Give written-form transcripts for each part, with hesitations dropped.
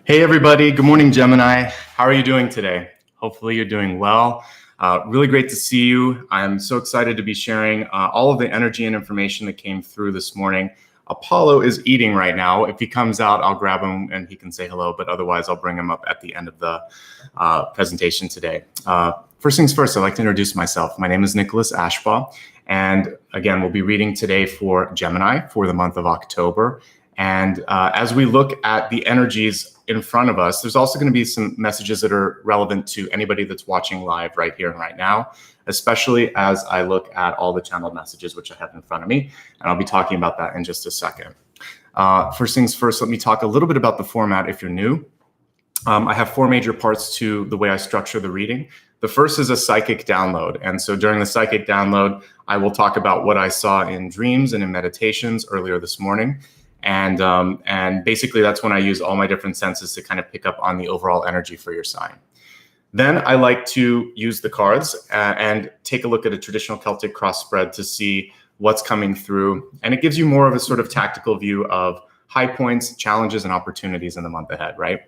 Hey everybody, good morning Gemini. How are you doing today? Hopefully you're doing well. Really great to see you. I'm so excited to be sharing all of the energy and information that came through this morning. Apollo is eating right now. If he comes out, I'll grab him and he can say hello, but otherwise I'll bring him up at the end of the presentation today. First things first, I'd like to introduce myself. My name is Nicholas Ashbaugh, and again, we'll be reading today for Gemini for the month of October. And as we look at the energies in front of us, there's also going to be some messages that are relevant to anybody that's watching live right here and right now, especially as I look at all the channeled messages, which I have in front of me. And I'll be talking about that in just a second. First things first, let me talk a little bit about the format if you're new. I have four major parts to the way I structure the reading. The first is a psychic download. And so during the psychic download, I will talk about what I saw in dreams and in meditations earlier this morning. And basically that's when I use all my different senses to kind of pick up on the overall energy for your sign. Then I like to use the cards and take a look at a traditional Celtic Cross spread to see what's coming through. And it gives you more of a sort of tactical view of high points, challenges, and opportunities in the month ahead, right?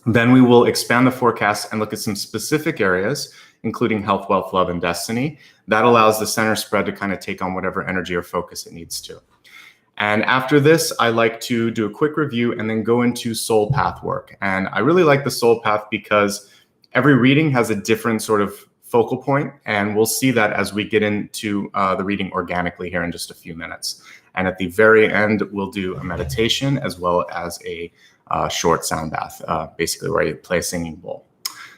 Then we will expand the forecast and look at some specific areas, including health, wealth, love, and destiny. That allows the center spread to kind of take on whatever energy or focus it needs to. And after this, I like to do a quick review and then go into soul path work. And I really like the soul path because every reading has a different sort of focal point. And we'll see that as we get into the reading organically here in just a few minutes. And at the very end, we'll do a meditation as well as a short sound bath, basically where I play a singing bowl.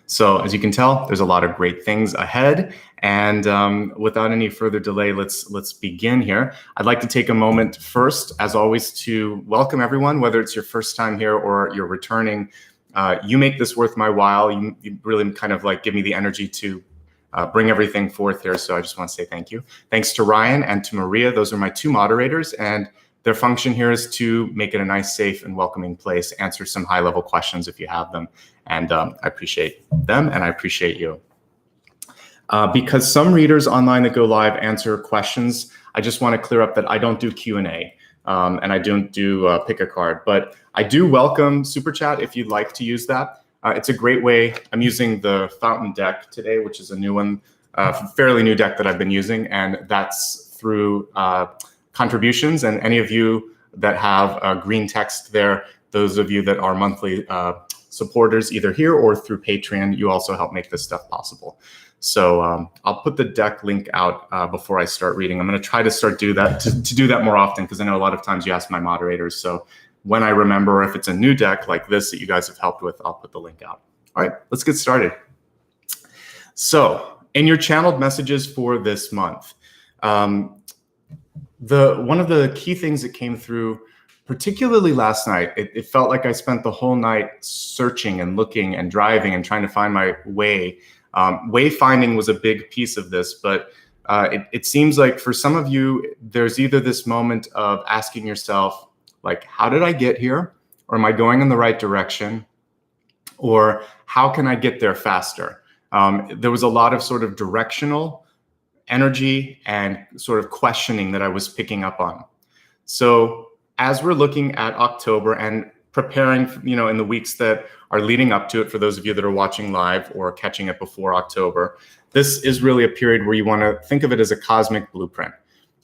So as you can tell, there's a lot of great things ahead. And without any further delay, let's begin here. I'd like to take a moment first, as always, to welcome everyone, whether it's your first time here or you're returning. You make this worth my while. You really kind of like give me the energy to bring everything forth here. So I just want to say thank you. Thanks to Ryan and to Maria. Those are my two moderators. And their function here is to make it a nice, safe, and welcoming place, answer some high-level questions if you have them. And I appreciate them, and I appreciate you. Because some readers online that go live answer questions, I just want to clear up that I don't do Q&A, and I don't do pick a card. But I do welcome Super Chat if you'd like to use that. It's a great way. I'm using the Fountain deck today, which is a new one, fairly new deck that I've been using, and that's through contributions. And any of you that have green text there, those of you that are monthly supporters either here or through Patreon, you also help make this stuff possible. So I'll put the deck link out before I start reading. I'm going to try to start do that to do that more often, because I know a lot of times you ask my moderators. So when I remember, if it's a new deck like this that you guys have helped with, I'll put the link out. All right, let's get started. So in your channeled messages for this month, one of the key things that came through, particularly last night, it felt like I spent the whole night searching and looking and driving and trying to find my way. Wayfinding was a big piece of this, but it seems like for some of you, there's either this moment of asking yourself, like, how did I get here? Or am I going in the right direction? Or how can I get there faster? There was a lot of sort of directional energy and sort of questioning that I was picking up on. So as we're looking at October and preparing, in the weeks that are leading up to it, for those of you that are watching live or catching it before October, this is really a period where you want to think of it as a cosmic blueprint.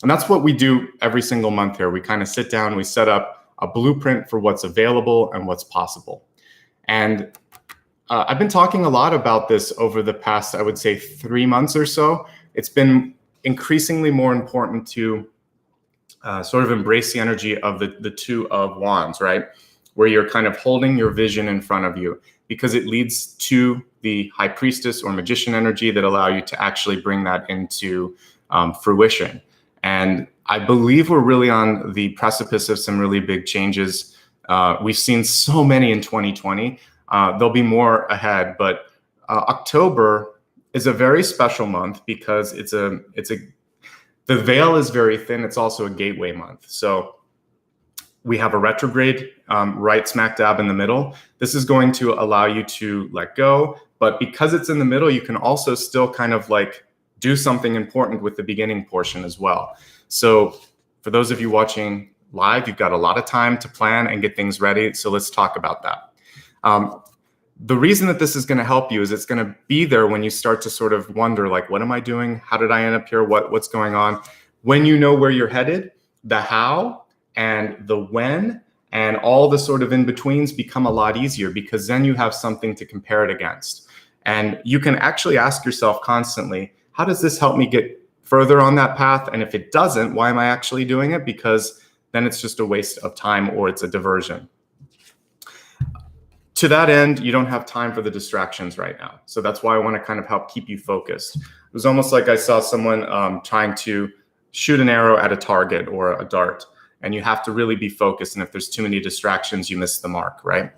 And that's what we do every single month here. We kind of sit down, we set up a blueprint for what's available and what's possible. And I've been talking a lot about this over the past, I would say, 3 months or so. It's been increasingly more important to sort of embrace the energy of the Two of Wands, right? Where you're kind of holding your vision in front of you, because it leads to the High Priestess or Magician energy that allow you to actually bring that into fruition. And I believe we're really on the precipice of some really big changes. We've seen so many in 2020. There'll be more ahead, but October is a very special month because the veil is very thin. It's also a gateway month. So we have a retrograde right smack dab in the middle. This is going to allow you to let go, but because it's in the middle, you can also still kind of like do something important with the beginning portion as well. So for those of you watching live, you've got a lot of time to plan and get things ready. So let's talk about that. The reason that this is going to help you is it's going to be there when you start to sort of wonder, like, what am I doing? How did I end up here? What's going on? When you know where you're headed, the how and the when and all the sort of in-betweens become a lot easier, because then you have something to compare it against. And you can actually ask yourself constantly, how does this help me get further on that path? And if it doesn't, why am I actually doing it? Because then it's just a waste of time, or it's a diversion. To that end, you don't have time for the distractions right now. So that's why I want to kind of help keep you focused. It was almost like I saw someone trying to shoot an arrow at a target or a dart, and you have to really be focused. And if there's too many distractions, you miss the mark, right?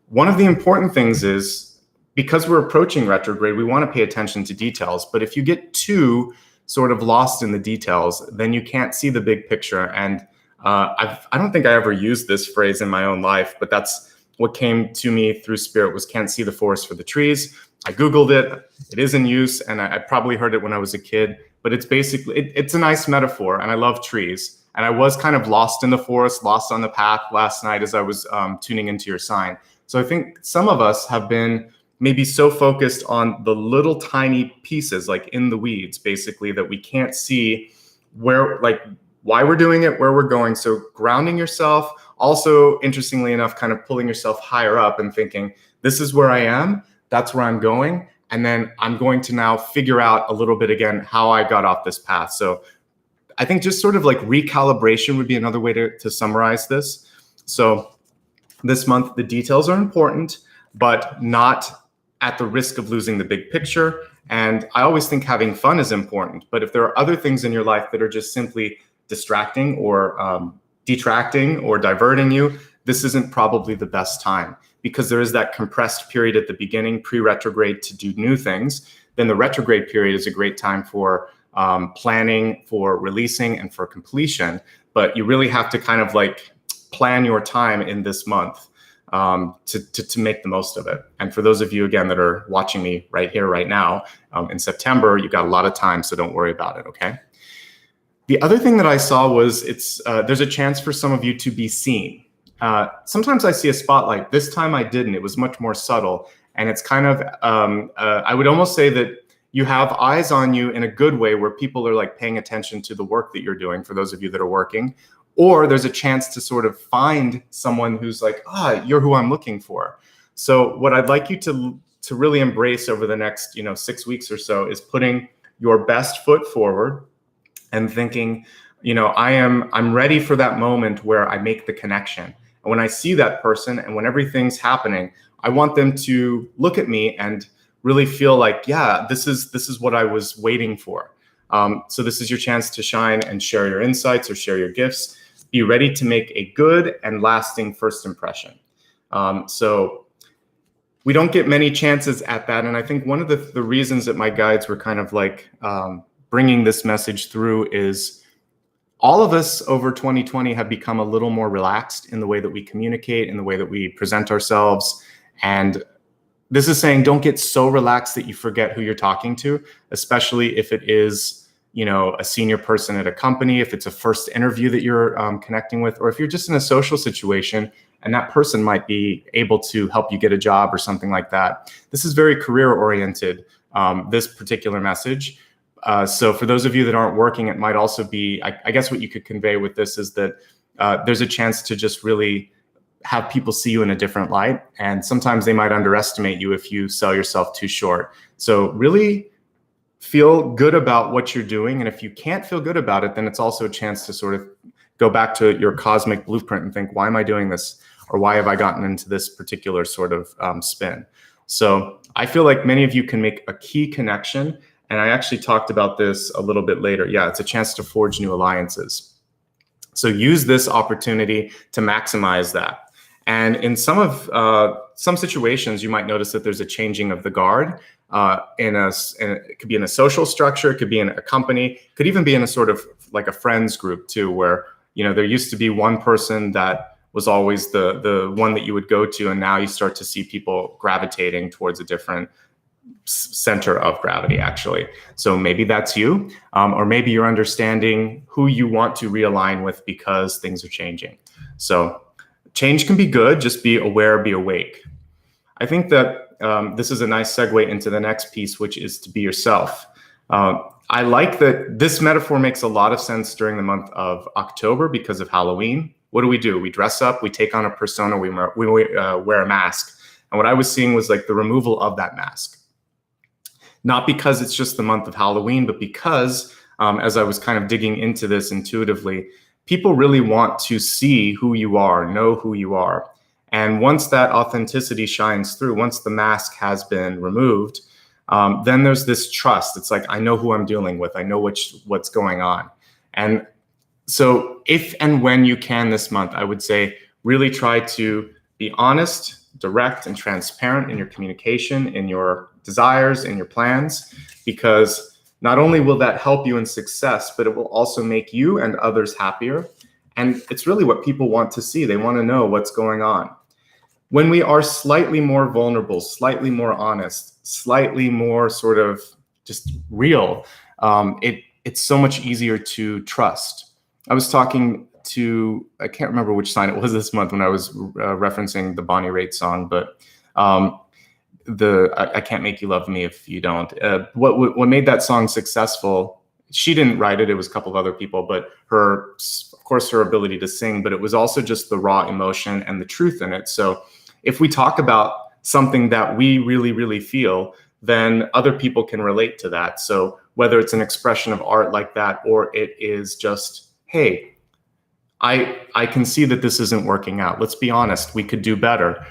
One of the important things is, because we're approaching retrograde, we want to pay attention to details. But if you get too sort of lost in the details, then you can't see the big picture. And I don't think I ever used this phrase in my own life, but that's what came to me through spirit, was can't see the forest for the trees. I Googled it. It is in use, and I probably heard it when I was a kid, but it's basically, it's a nice metaphor, and I love trees. And I was kind of lost in the forest, lost on the path last night as I was tuning into your sign. So I think some of us have been maybe so focused on the little tiny pieces, like in the weeds, basically, that we can't see where, like, why we're doing it, where we're going. So grounding yourself, also, interestingly enough, kind of pulling yourself higher up and thinking, this is where I am, that's where I'm going. And then I'm going to now figure out a little bit again how I got off this path. So I think just sort of like recalibration would be another way to summarize this. So this month, the details are important, but not at the risk of losing the big picture. And I always think having fun is important. But if there are other things in your life that are just simply distracting or detracting or diverting you, this isn't probably the best time, because there is that compressed period at the beginning, pre-retrograde, to do new things. Then the retrograde period is a great time for planning, for releasing, and for completion. But you really have to kind of like plan your time in this month to make the most of it. And for those of you, again, that are watching me right here, right now, in September, you've got a lot of time, so don't worry about it, okay? The other thing that I saw was there's a chance for some of you to be seen. Sometimes I see a spotlight. This time I didn't. It was much more subtle. And it's kind of, I would almost say that you have eyes on you in a good way, where people are like paying attention to the work that you're doing, for those of you that are working. Or there's a chance to sort of find someone who's like, you're who I'm looking for. So what I'd like you to really embrace over the next 6 weeks or so is putting your best foot forward and thinking, I'm ready for that moment where I make the connection. And when I see that person and when everything's happening, I want them to look at me and really feel like, yeah, this is what I was waiting for. So this is your chance to shine and share your insights or share your gifts. Be ready to make a good and lasting first impression. So we don't get many chances at that. And I think one of the reasons that my guides were kind of like bringing this message through is all of us over 2020 have become a little more relaxed in the way that we communicate, in the way that we present ourselves. And this is saying, don't get so relaxed that you forget who you're talking to, especially if it is, a senior person at a company, if it's a first interview that you're connecting with, or if you're just in a social situation and that person might be able to help you get a job or something like that. This is very career oriented, this particular message. So for those of you that aren't working, it might also be, I guess what you could convey with this is that there's a chance to just really have people see you in a different light. And sometimes they might underestimate you if you sell yourself too short. So really feel good about what you're doing. And if you can't feel good about it, then it's also a chance to sort of go back to your cosmic blueprint and think, why am I doing this? Or why have I gotten into this particular sort of spin? So I feel like many of you can make a key connection. And I actually talked about this a little bit later. Yeah, it's a chance to forge new alliances. So use this opportunity to maximize that. And in some situations, you might notice that there's a changing of the guard. It could be in a social structure, it could be in a company, it could even be in a sort of like a friends group too, where there used to be one person that was always the one that you would go to, and now you start to see people gravitating towards a different center of gravity, actually. So maybe that's you, or maybe you're understanding who you want to realign with because things are changing. So change can be good, just be aware, be awake. I think that this is a nice segue into the next piece, which is to be yourself. I like that this metaphor makes a lot of sense during the month of October because of Halloween. What do? We dress up, we take on a persona, we wear a mask. And what I was seeing was like the removal of that mask. Not because it's just the month of Halloween, but because as I was kind of digging into this intuitively, people really want to see who you are, know who you are. And once that authenticity shines through, once the mask has been removed, then there's this trust. It's like, I know who I'm dealing with. I know what's going on. And so if and when you can this month, I would say really try to be honest, direct, and transparent in your communication, in your desires, in your plans, because not only will that help you in success, but it will also make you and others happier. And it's really what people want to see. They want to know what's going on. When we are slightly more vulnerable, slightly more honest, slightly more sort of just real, it's so much easier to trust. I was talking to, I can't remember which sign it was this month when I was referencing the Bonnie Raitt song, but I Can't Make You Love Me If You Don't. What made that song successful, she didn't write it, it was a couple of other people, but of course, her ability to sing, but it was also just the raw emotion and the truth in it. So if we talk about something that we really, really feel, then other people can relate to that. So whether it's an expression of art like that, or it is just, hey, I can see that this isn't working out. Let's be honest, we could do better.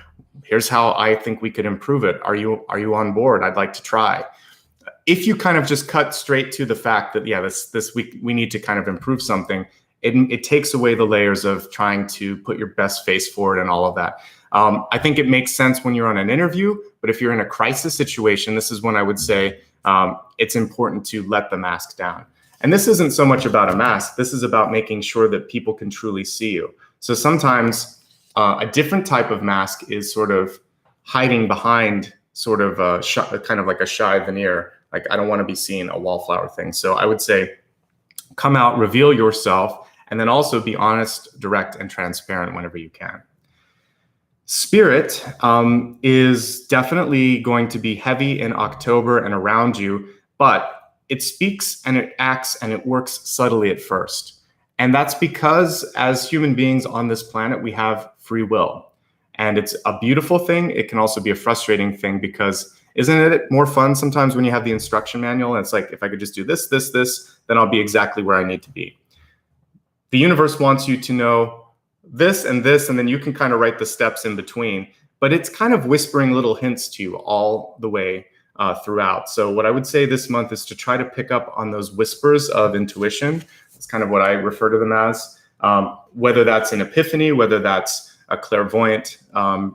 Here's how I think we could improve it. Are you on board? I'd like to try. If you kind of just cut straight to the fact that, yeah, this week we need to kind of improve something, it takes away the layers of trying to put your best face forward and all of that. I think it makes sense when you're on an interview, but if you're in a crisis situation, this is when I would say it's important to let the mask down. And this isn't so much about a mask. This is about making sure that people can truly see you. So sometimes a different type of mask is sort of hiding behind sort of kind of like a shy veneer. Like, I don't want to be seen, a wallflower thing. So I would say come out, reveal yourself, and then also be honest, direct, and transparent whenever you can. Spirit is definitely going to be heavy in October and around you, but it speaks and it acts and it works subtly at first. And that's because as human beings on this planet, we have free will. And it's a beautiful thing. It can also be a frustrating thing because isn't it more fun sometimes when you have the instruction manual and it's like, if I could just do this, then I'll be exactly where I need to be. The universe wants you to know this, and then you can kind of write the steps in between, but it's kind of whispering little hints to you all the way throughout. So what I would say this month is to try to pick up on those whispers of intuition. It's kind of what I refer to them as, whether that's an epiphany, whether that's a clairvoyant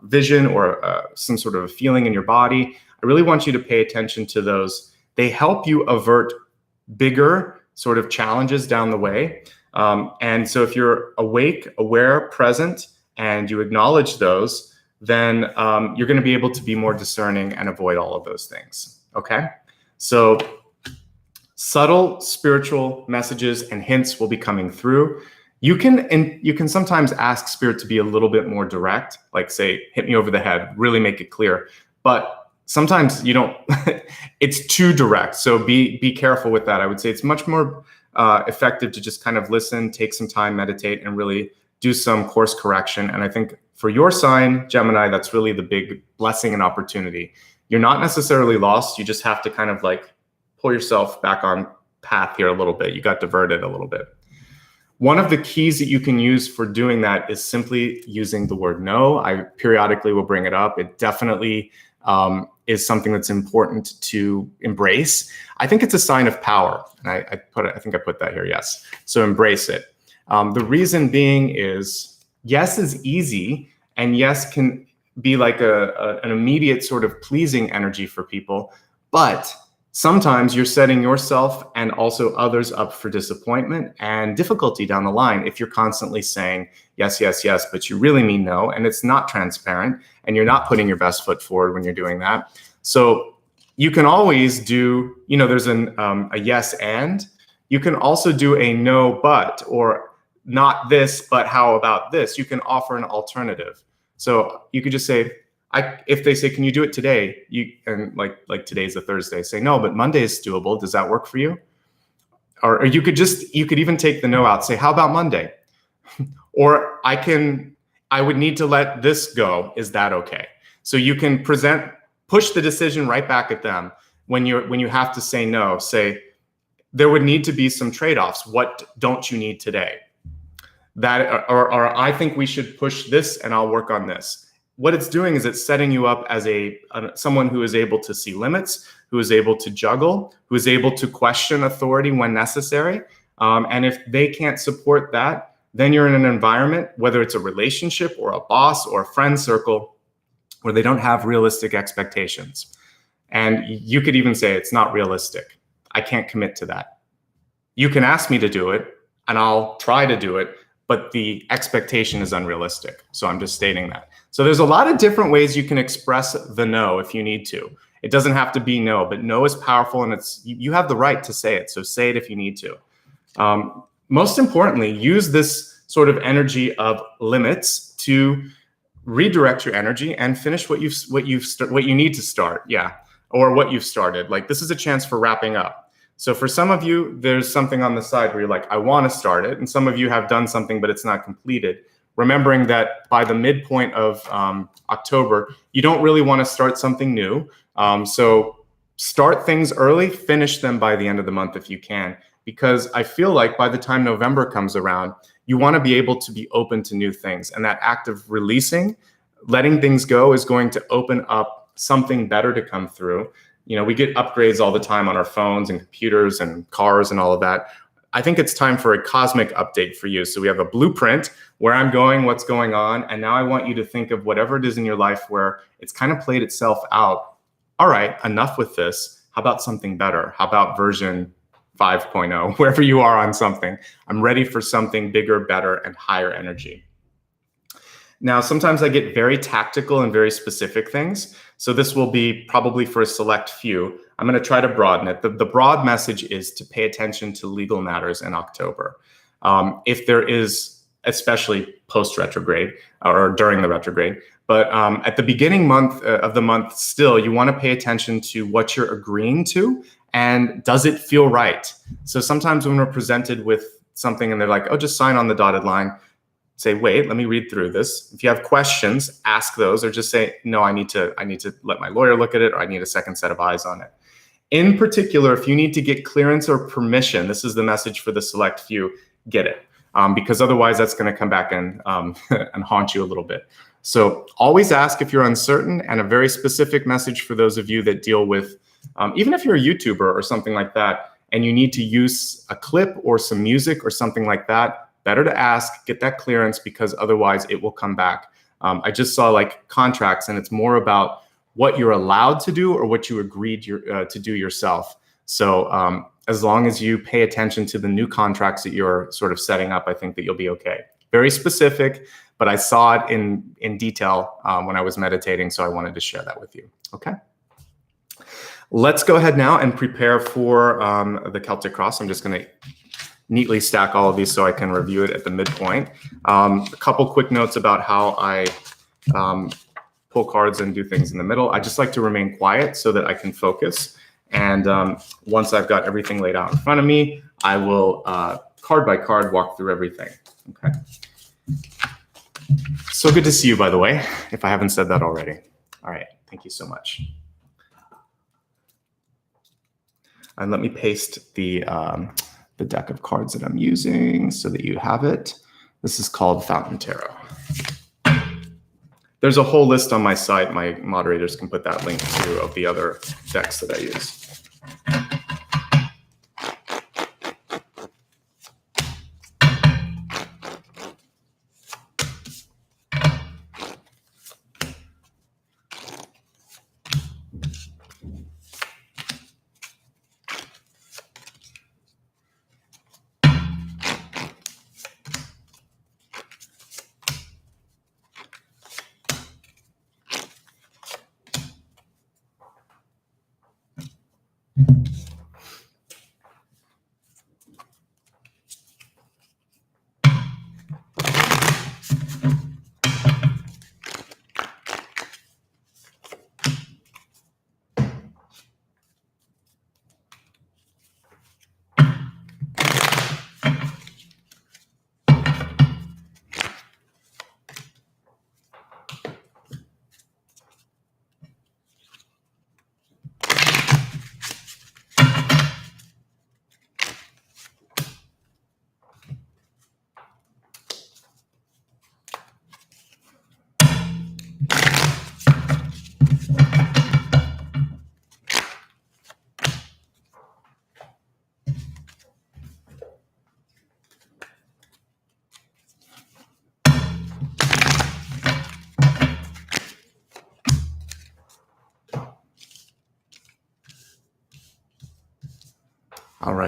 vision or some sort of a feeling in your body. I really want you to pay attention to those. They help you avert bigger sort of challenges down the way. And so if you're awake, aware, present, and you acknowledge those, then you're going to be able to be more discerning and avoid all of those things. Okay? So subtle spiritual messages and hints will be coming through. You can sometimes ask spirit to be a little bit more direct, like say, hit me over the head, really make it clear. But sometimes you don't, it's too direct. So be careful with that. I would say it's much more effective to just kind of listen, take some time, meditate, and really do some course correction. And I think for your sign, Gemini, that's really the big blessing and opportunity. You're not necessarily lost. You just have to kind of like pull yourself back on path here a little bit. You got diverted a little bit. One of the keys that you can use for doing that is simply using the word no. I periodically will bring it up. It definitely is something that's important to embrace. I think it's a sign of power. And I think I put that here, yes. So embrace it. The reason being is yes is easy, and yes can be like an immediate sort of pleasing energy for people, but sometimes you're setting yourself and also others up for disappointment and difficulty down the line if you're constantly saying yes, yes, yes, but you really mean no, and it's not transparent, and you're not putting your best foot forward when you're doing that. So you can always do, there's a yes and. You can also do a no but, or not this, but how about this? You can offer an alternative. So you could just say, If they say, can you do it today? And like today's a Thursday, say, no, but Monday is doable. Does that work for you? Or you could even take the no out, say, how about Monday? Or I would need to let this go. Is that okay? So you can push the decision right back at them when you have to say no. Say, there would need to be some trade-offs. What don't you need today? Or I think we should push this and I'll work on this. What it's doing is it's setting you up as someone who is able to see limits, who is able to juggle, who is able to question authority when necessary. And if they can't support that, then you're in an environment, whether it's a relationship or a boss or a friend circle, where they don't have realistic expectations. And you could even say it's not realistic. I can't commit to that. You can ask me to do it and I'll try to do it, but the expectation is unrealistic. So I'm just stating that. So there's a lot of different ways you can express the no if you need to. It doesn't have to be no, but no is powerful, and you have the right to say it. So say it if you need to. Most importantly, use this sort of energy of limits to redirect your energy and finish what you need to start. Yeah, or what you've started. Like, this is a chance for wrapping up. So for some of you, there's something on the side where you're like, I want to start it. And some of you have done something, but it's not completed. Remembering that by the midpoint of October, you don't really want to start something new. So start things early, finish them by the end of the month if you can. Because I feel like by the time November comes around, you want to be able to be open to new things. And that act of releasing, letting things go, is going to open up something better to come through. You know, we get upgrades all the time on our phones and computers and cars and all of that. I think it's time for a cosmic update for you. So we have a blueprint, where I'm going, what's going on. And now I want you to think of whatever it is in your life where it's kind of played itself out. All right, enough with this. How about something better? How about version 5.0, wherever you are on something? I'm ready for something bigger, better, and higher energy. Now, sometimes I get very tactical and very specific things. So this will be probably for a select few. I'm going to try to broaden it. The broad message is to pay attention to legal matters in October. If there is, especially post-retrograde or during the retrograde, but at the beginning of the month, still, you want to pay attention to what you're agreeing to and does it feel right? So sometimes when we're presented with something and they're like, oh, just sign on the dotted line, say, wait, let me read through this. If you have questions, ask those, or just say, no, I need to let my lawyer look at it, or I need a second set of eyes on it. In particular, if you need to get clearance or permission, this is the message for the select few, get it. Because otherwise that's going to come back and haunt you a little bit. So always ask if you're uncertain, and a very specific message for those of you that deal with, even if you're a YouTuber or something like that, and you need to use a clip or some music or something like that, better to ask, get that clearance, because otherwise it will come back. I just saw like contracts, and it's more about what you're allowed to do or what you agreed to do yourself. So as long as you pay attention to the new contracts that you're sort of setting up, I think that you'll be okay. Very specific, but I saw it in detail when I was meditating, so I wanted to share that with you. Okay. Let's go ahead now and prepare for the Celtic Cross. I'm just going to neatly stack all of these so I can review it at the midpoint. A couple quick notes about how I pull cards and do things in the middle. I just like to remain quiet so that I can focus. And once I've got everything laid out in front of me, I will card by card walk through everything. Okay. So good to see you, by the way, if I haven't said that already. All right, thank you so much. And let me paste the deck of cards that I'm using so that you have it. This is called Fountain Tarot. There's a whole list on my site. My moderators can put that link to of the other decks that I use.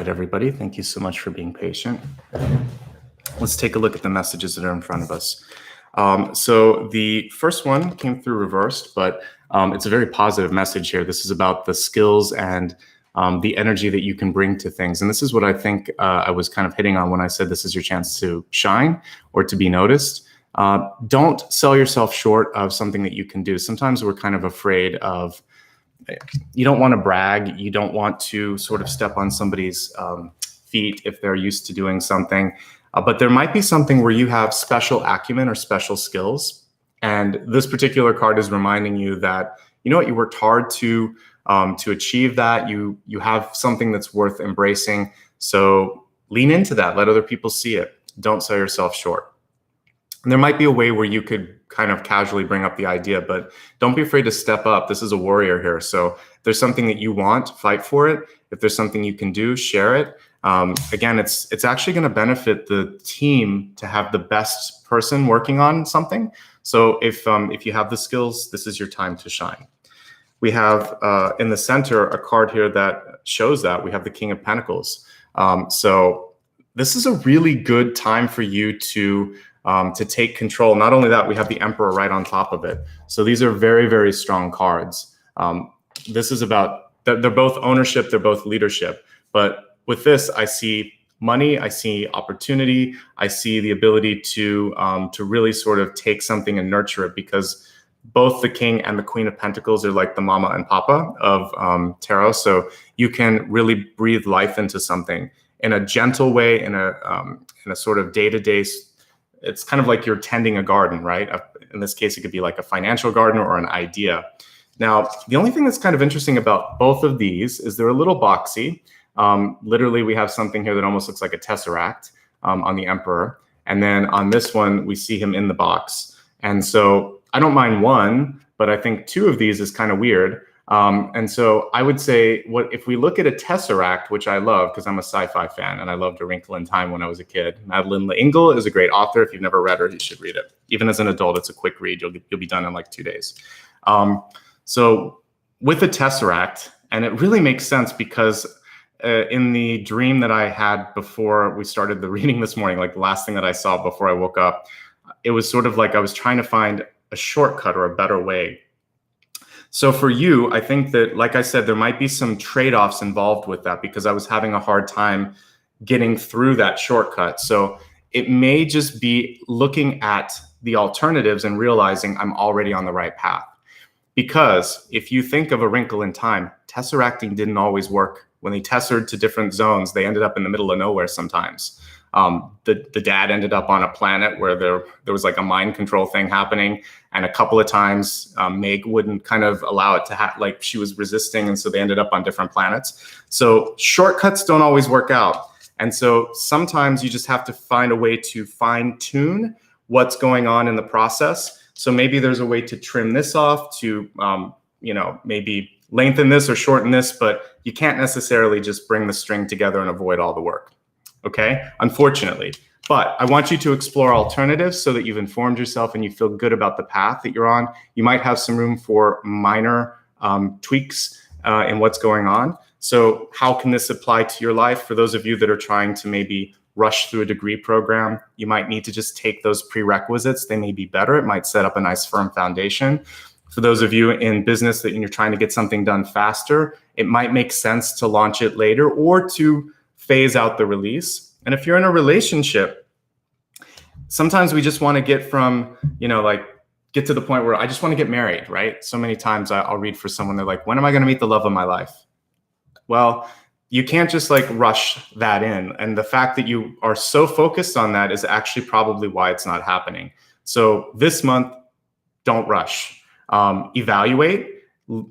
right, everybody. Thank you so much for being patient. Let's take a look at the messages that are in front of us. So the first one came through reversed, but it's a very positive message here. This is about the skills and the energy that you can bring to things. And this is what I think I was kind of hitting on when I said this is your chance to shine or to be noticed. Don't sell yourself short of something that you can do. Sometimes we're kind of afraid of, you don't want to brag. You don't want to sort of step on somebody's feet if they're used to doing something. But there might be something where you have special acumen or special skills. And this particular card is reminding you that, you know what, you worked hard to achieve that. You have something that's worth embracing. So lean into that. Let other people see it. Don't sell yourself short. And there might be a way where you could kind of casually bring up the idea, but don't be afraid to step up. This is a warrior here. So if there's something that you want, fight for it. If there's something you can do, share it. Again, it's actually going to benefit the team to have the best person working on something. So if you have the skills, this is your time to shine. We have in the center a card here that shows that. We have the King of Pentacles. So this is a really good time for you to take control. Not only that, we have the Emperor right on top of it. So these are very, very strong cards. This is about, they're both ownership, they're both leadership. But with this, I see money, I see opportunity, I see the ability to really sort of take something and nurture it, because both the King and the Queen of Pentacles are like the mama and papa of tarot. So you can really breathe life into something in a gentle way, in a sort of day-to-day. It's kind of like you're tending a garden, right? In this case, it could be like a financial garden or an idea. Now, the only thing that's kind of interesting about both of these is they're a little boxy. Literally, we have something here that almost looks like a tesseract on the Emperor. And then on this one, we see him in the box. And so I don't mind one, but I think two of these is kind of weird. And so I would say, if we look at a tesseract, which I love because I'm a sci-fi fan and I loved A Wrinkle in Time when I was a kid. Madeleine L'Engle is a great author. If you've never read her, you should read it. Even as an adult, it's a quick read. You'll be done in like 2 days. So with a tesseract, and it really makes sense because in the dream that I had before we started the reading this morning, like the last thing that I saw before I woke up, it was sort of like I was trying to find a shortcut or a better way. So for you, I think that, like I said, there might be some trade-offs involved with that because I was having a hard time getting through that shortcut. So it may just be looking at the alternatives and realizing I'm already on the right path. Because if you think of A Wrinkle in Time, tesseracting didn't always work. When they tessered to different zones, they ended up in the middle of nowhere sometimes. The dad ended up on a planet where there was like a mind control thing happening. And a couple of times, Meg wouldn't kind of allow it to like she was resisting. And so they ended up on different planets. So shortcuts don't always work out. And so sometimes you just have to find a way to fine tune what's going on in the process. So maybe there's a way to trim this off, to maybe lengthen this or shorten this, but you can't necessarily just bring the string together and avoid all the work. Okay, unfortunately. But I want you to explore alternatives so that you've informed yourself and you feel good about the path that you're on. You might have some room for minor tweaks in what's going on. So how can this apply to your life? For those of you that are trying to maybe rush through a degree program, you might need to just take those prerequisites. They may be better. It might set up a nice firm foundation. For those of you in business that you're trying to get something done faster, it might make sense to launch it later or to phase out the release. And if you're in a relationship, sometimes we just want to get from, get to the point where I just want to get married, right? So many times I'll read for someone, they're like, when am I going to meet the love of my life? Well, you can't just like rush that in. And the fact that you are so focused on that is actually probably why it's not happening. So this month, don't rush. Evaluate,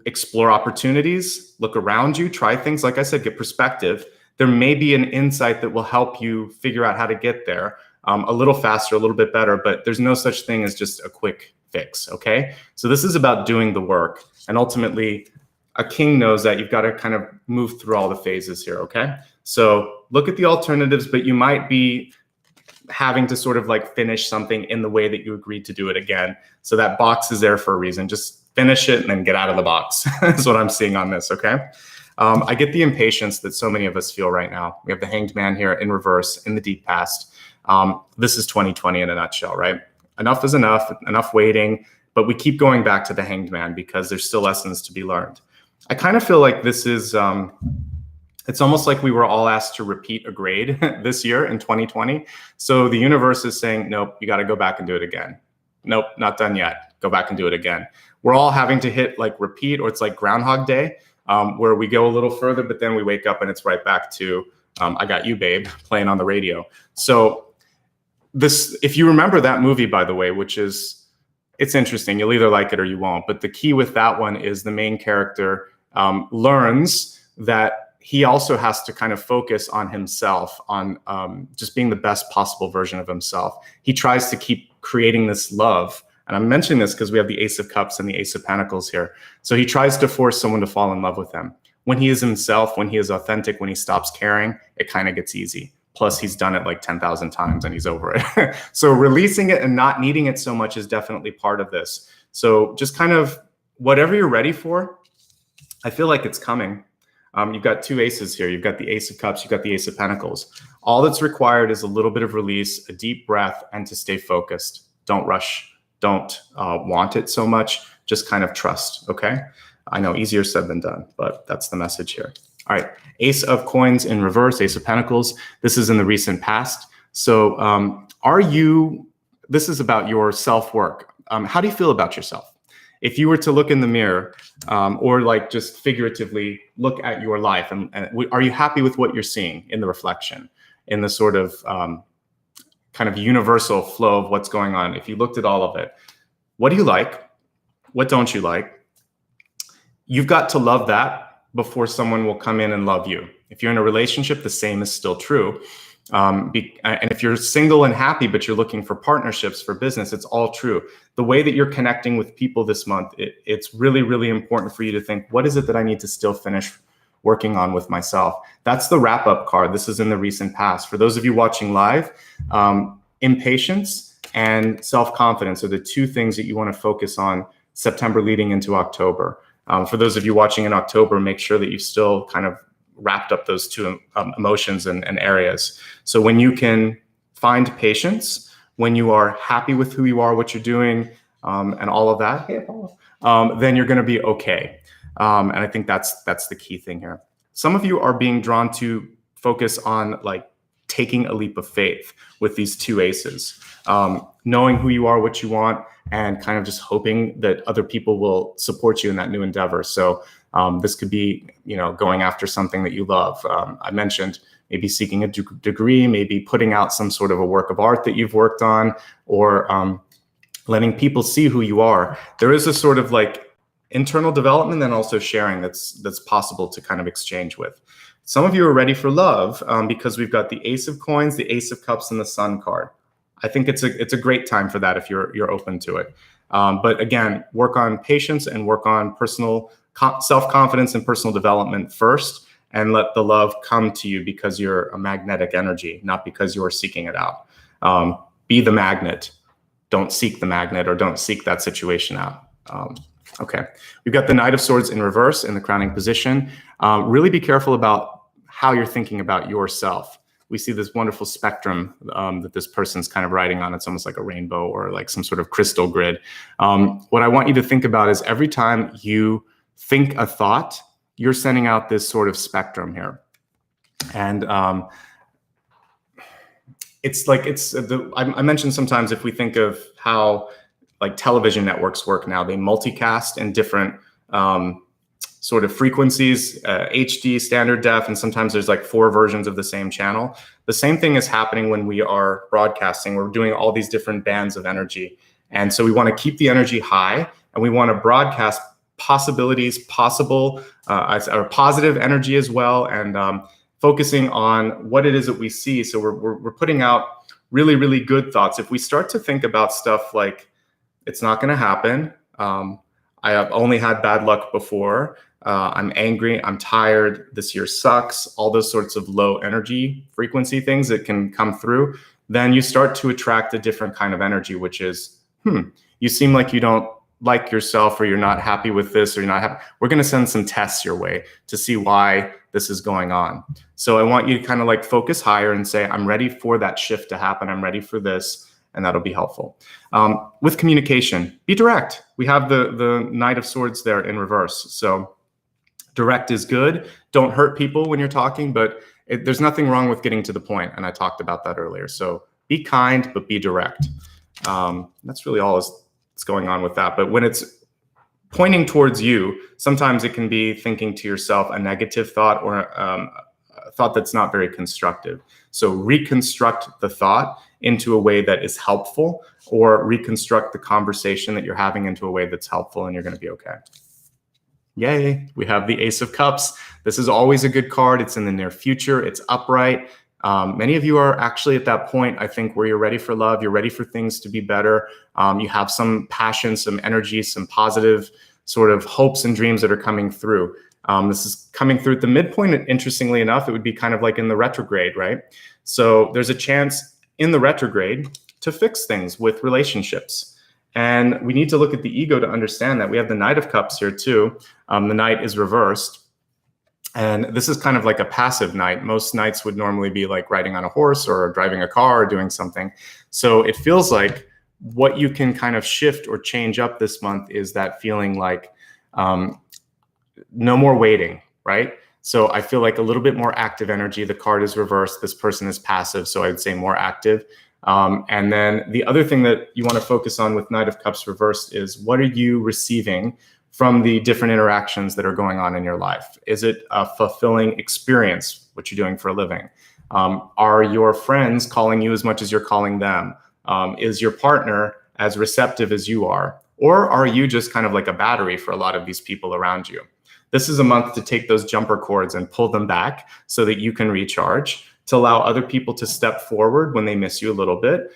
explore opportunities, look around you, try things. Like I said, get perspective. There may be an insight that will help you figure out how to get there a little faster, a little bit better, but there's no such thing as just a quick fix, okay? So this is about doing the work. And ultimately, a king knows that you've got to kind of move through all the phases here, okay? So look at the alternatives, but you might be having to sort of like finish something in the way that you agreed to do it again. So that box is there for a reason. Just finish it and then get out of the box. That's what I'm seeing on this, okay? I get the impatience that so many of us feel right now. We have the Hanged Man here in reverse in the deep past. This is 2020 in a nutshell, right? Enough is enough waiting, but we keep going back to the Hanged Man because there's still lessons to be learned. I kind of feel like this is, it's almost like we were all asked to repeat a grade this year in 2020. So the universe is saying, nope, you got to go back and do it again. Nope, not done yet. Go back and do it again. We're all having to hit like repeat, or it's like Groundhog Day, where we go a little further, but then we wake up and it's right back to I Got You, Babe, playing on the radio. So this, if you remember that movie, by the way, which is, it's interesting. You'll either like it or you won't. But the key with that one is the main character learns that he also has to kind of focus on himself, on just being the best possible version of himself. He tries to keep creating this love. And I'm mentioning this because we have the Ace of Cups and the Ace of Pentacles here. So he tries to force someone to fall in love with him. When he is himself, when he is authentic, when he stops caring, it kind of gets easy. Plus, he's done it like 10,000 times and he's over it. So releasing it and not needing it so much is definitely part of this. So just kind of whatever you're ready for, I feel like it's coming. You've got two aces here. You've got the Ace of Cups, you've got the Ace of Pentacles. All that's required is a little bit of release, a deep breath, and to stay focused. Don't rush. Don't want it so much. Just kind of trust, okay? I know, easier said than done, but that's the message here. All right, Ace of Coins in reverse, Ace of Pentacles. This is in the recent past. So this is about your self-work. How do you feel about yourself? If you were to look in the mirror or like just figuratively look at your life, and are you happy with what you're seeing in the reflection, in the sort of kind of universal flow of what's going on? If you looked at all of it, what do you like? What don't you like? You've got to love that before someone will come in and love you. If you're in a relationship, the same is still true. And if you're single and happy, but you're looking for partnerships for business, it's all true. The way that you're connecting with people this month, it's really, really important for you to think, what is it that I need to still finish working on with myself? That's the wrap-up card. This is in the recent past. For those of you watching live, impatience and self-confidence are the two things that you want to focus on September leading into October. For those of you watching in October, make sure that you've still kind of wrapped up those two emotions and areas. So when you can find patience, when you are happy with who you are, what you're doing, and all of that, hey, Apollo, then you're going to be okay. And I think that's the key thing here. Some of you are being drawn to focus on like taking a leap of faith with these two aces, knowing who you are, what you want, and kind of just hoping that other people will support you in that new endeavor. So this could be, going after something that you love. I mentioned maybe seeking a degree, maybe putting out some sort of a work of art that you've worked on, or letting people see who you are. There is a sort of like internal development and also sharing that's possible to kind of exchange with. Some of you are ready for love because we've got the Ace of Coins, the Ace of Cups, and the Sun card. I think it's a great time for that if you're open to it. But again, work on patience and work on personal self-confidence and personal development first, and let the love come to you because you're a magnetic energy, not because you're seeking it out. Be the magnet. Don't seek the magnet, or don't seek that situation out. Okay, we've got the Knight of Swords in reverse in the crowning position. Really be careful about how you're thinking about yourself. We see this wonderful spectrum that this person's kind of riding on. It's almost like a rainbow or like some sort of crystal grid. What I want you to think about is every time you think a thought, you're sending out this sort of spectrum here. And I mentioned sometimes if we think of how like television networks work now, they multicast in different sort of frequencies, HD, standard def, and sometimes there's like 4 versions of the same channel. The same thing is happening when we are broadcasting. We're doing all these different bands of energy. And so we want to keep the energy high, and we want to broadcast possibilities, possible, or positive energy as well, and focusing on what it is that we see. So we're putting out really, really good thoughts. If we start to think about stuff like, it's not going to happen, I have only had bad luck before, I'm angry, I'm tired, this year sucks, all those sorts of low energy frequency things that can come through, then you start to attract a different kind of energy, which is, you seem like you don't like yourself, or you're not happy with this, or you're not happy, we're going to send some tests your way to see why this is going on. So I want you to kind of like focus higher and say, I'm ready for that shift to happen. I'm ready for this. And that'll be helpful. With communication, be direct. We have the Knight of Swords there in reverse. So direct is good. Don't hurt people when you're talking, but there's nothing wrong with getting to the point. And I talked about that earlier. So be kind, but be direct. That's really all that's going on with that. But when it's pointing towards you, sometimes it can be thinking to yourself a negative thought, or a thought that's not very constructive. So reconstruct the thought into a way that is helpful, or reconstruct the conversation that you're having into a way that's helpful, and you're going to be okay. Yay, we have the Ace of Cups. This is always a good card. It's in the near future. It's upright. Many of you are actually at that point, I think, where you're ready for love. You're ready for things to be better. You have some passion, some energy, some positive sort of hopes and dreams that are coming through. This is coming through at the midpoint. Interestingly enough, it would be kind of like in the retrograde, right? So there's a chance in the retrograde to fix things with relationships. And we need to look at the ego to understand that. We have the Knight of Cups here too. The Knight is reversed. And this is kind of like a passive knight. Most knights would normally be like riding on a horse or driving a car or doing something. So it feels like what you can kind of shift or change up this month is that feeling like no more waiting, right? So I feel like a little bit more active energy. The card is reversed. This person is passive. So I'd say more active. And then the other thing that you want to focus on with Knight of Cups reversed is, what are you receiving from the different interactions that are going on in your life? Is it a fulfilling experience, what you're doing for a living? Are your friends calling you as much as you're calling them? Is your partner as receptive as you are? Or are you just kind of like a battery for a lot of these people around you? This is a month to take those jumper cords and pull them back so that you can recharge, to allow other people to step forward when they miss you a little bit.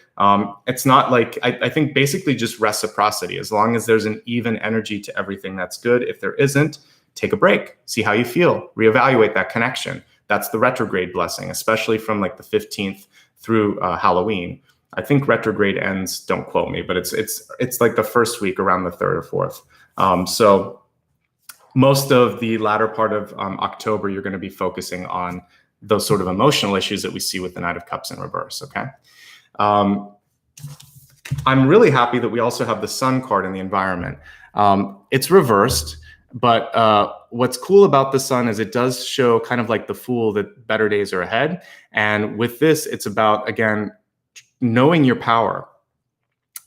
It's not like, I think basically just reciprocity. As long as there's an even energy to everything, that's good. If there isn't, take a break, see how you feel, reevaluate that connection. That's the retrograde blessing, especially from like the 15th through Halloween. I think retrograde ends, don't quote me, but it's like the first week around the 3rd or 4th. So most of the latter part of October, you're going to be focusing on those sort of emotional issues that we see with the Knight of Cups in reverse, okay? I'm really happy that we also have the Sun card in the environment. It's reversed, but what's cool about the Sun is it does show kind of like the Fool that better days are ahead. And with this, it's about, again, knowing your power.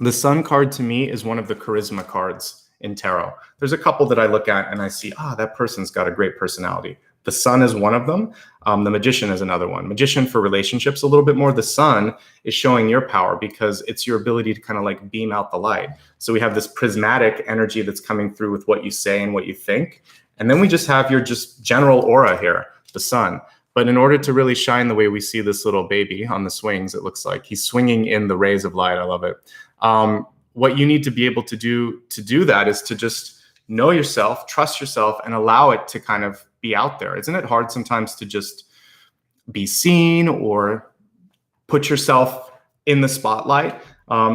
The Sun card to me is one of the charisma cards in tarot. There's a couple that I look at and I see, that person's got a great personality. The Sun is one of them. The Magician is another one. Magician for relationships a little bit more. The Sun is showing your power because it's your ability to kind of like beam out the light. So we have this prismatic energy that's coming through with what you say and what you think. And then we just have your just general aura here, the Sun. But in order to really shine the way we see this little baby on the swings, it looks like he's swinging in the rays of light. I love it. What you need to be able to do that is to just know yourself, trust yourself, and allow it to kind of be out there. Isn't it hard sometimes to just be seen or put yourself in the spotlight?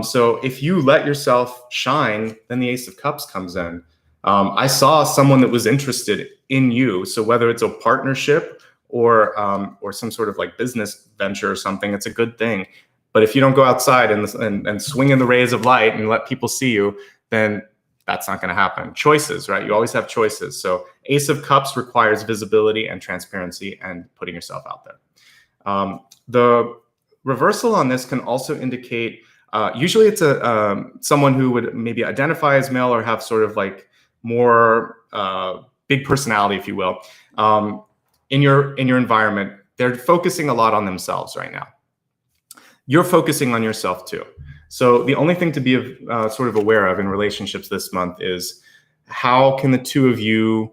So if you let yourself shine, then the Ace of Cups comes in. I saw someone that was interested in you. So whether it's a partnership or some sort of like business venture or something, it's a good thing. But if you don't go outside and swing in the rays of light and let people see you, then that's not going to happen. Choices, right? You always have choices. So Ace of Cups requires visibility and transparency and putting yourself out there. The reversal on this can also indicate, usually it's someone who would maybe identify as male or have sort of like more big personality, if you will. In your environment, they're focusing a lot on themselves right now. You're focusing on yourself too. So the only thing to be sort of aware of in relationships this month is how can the two of you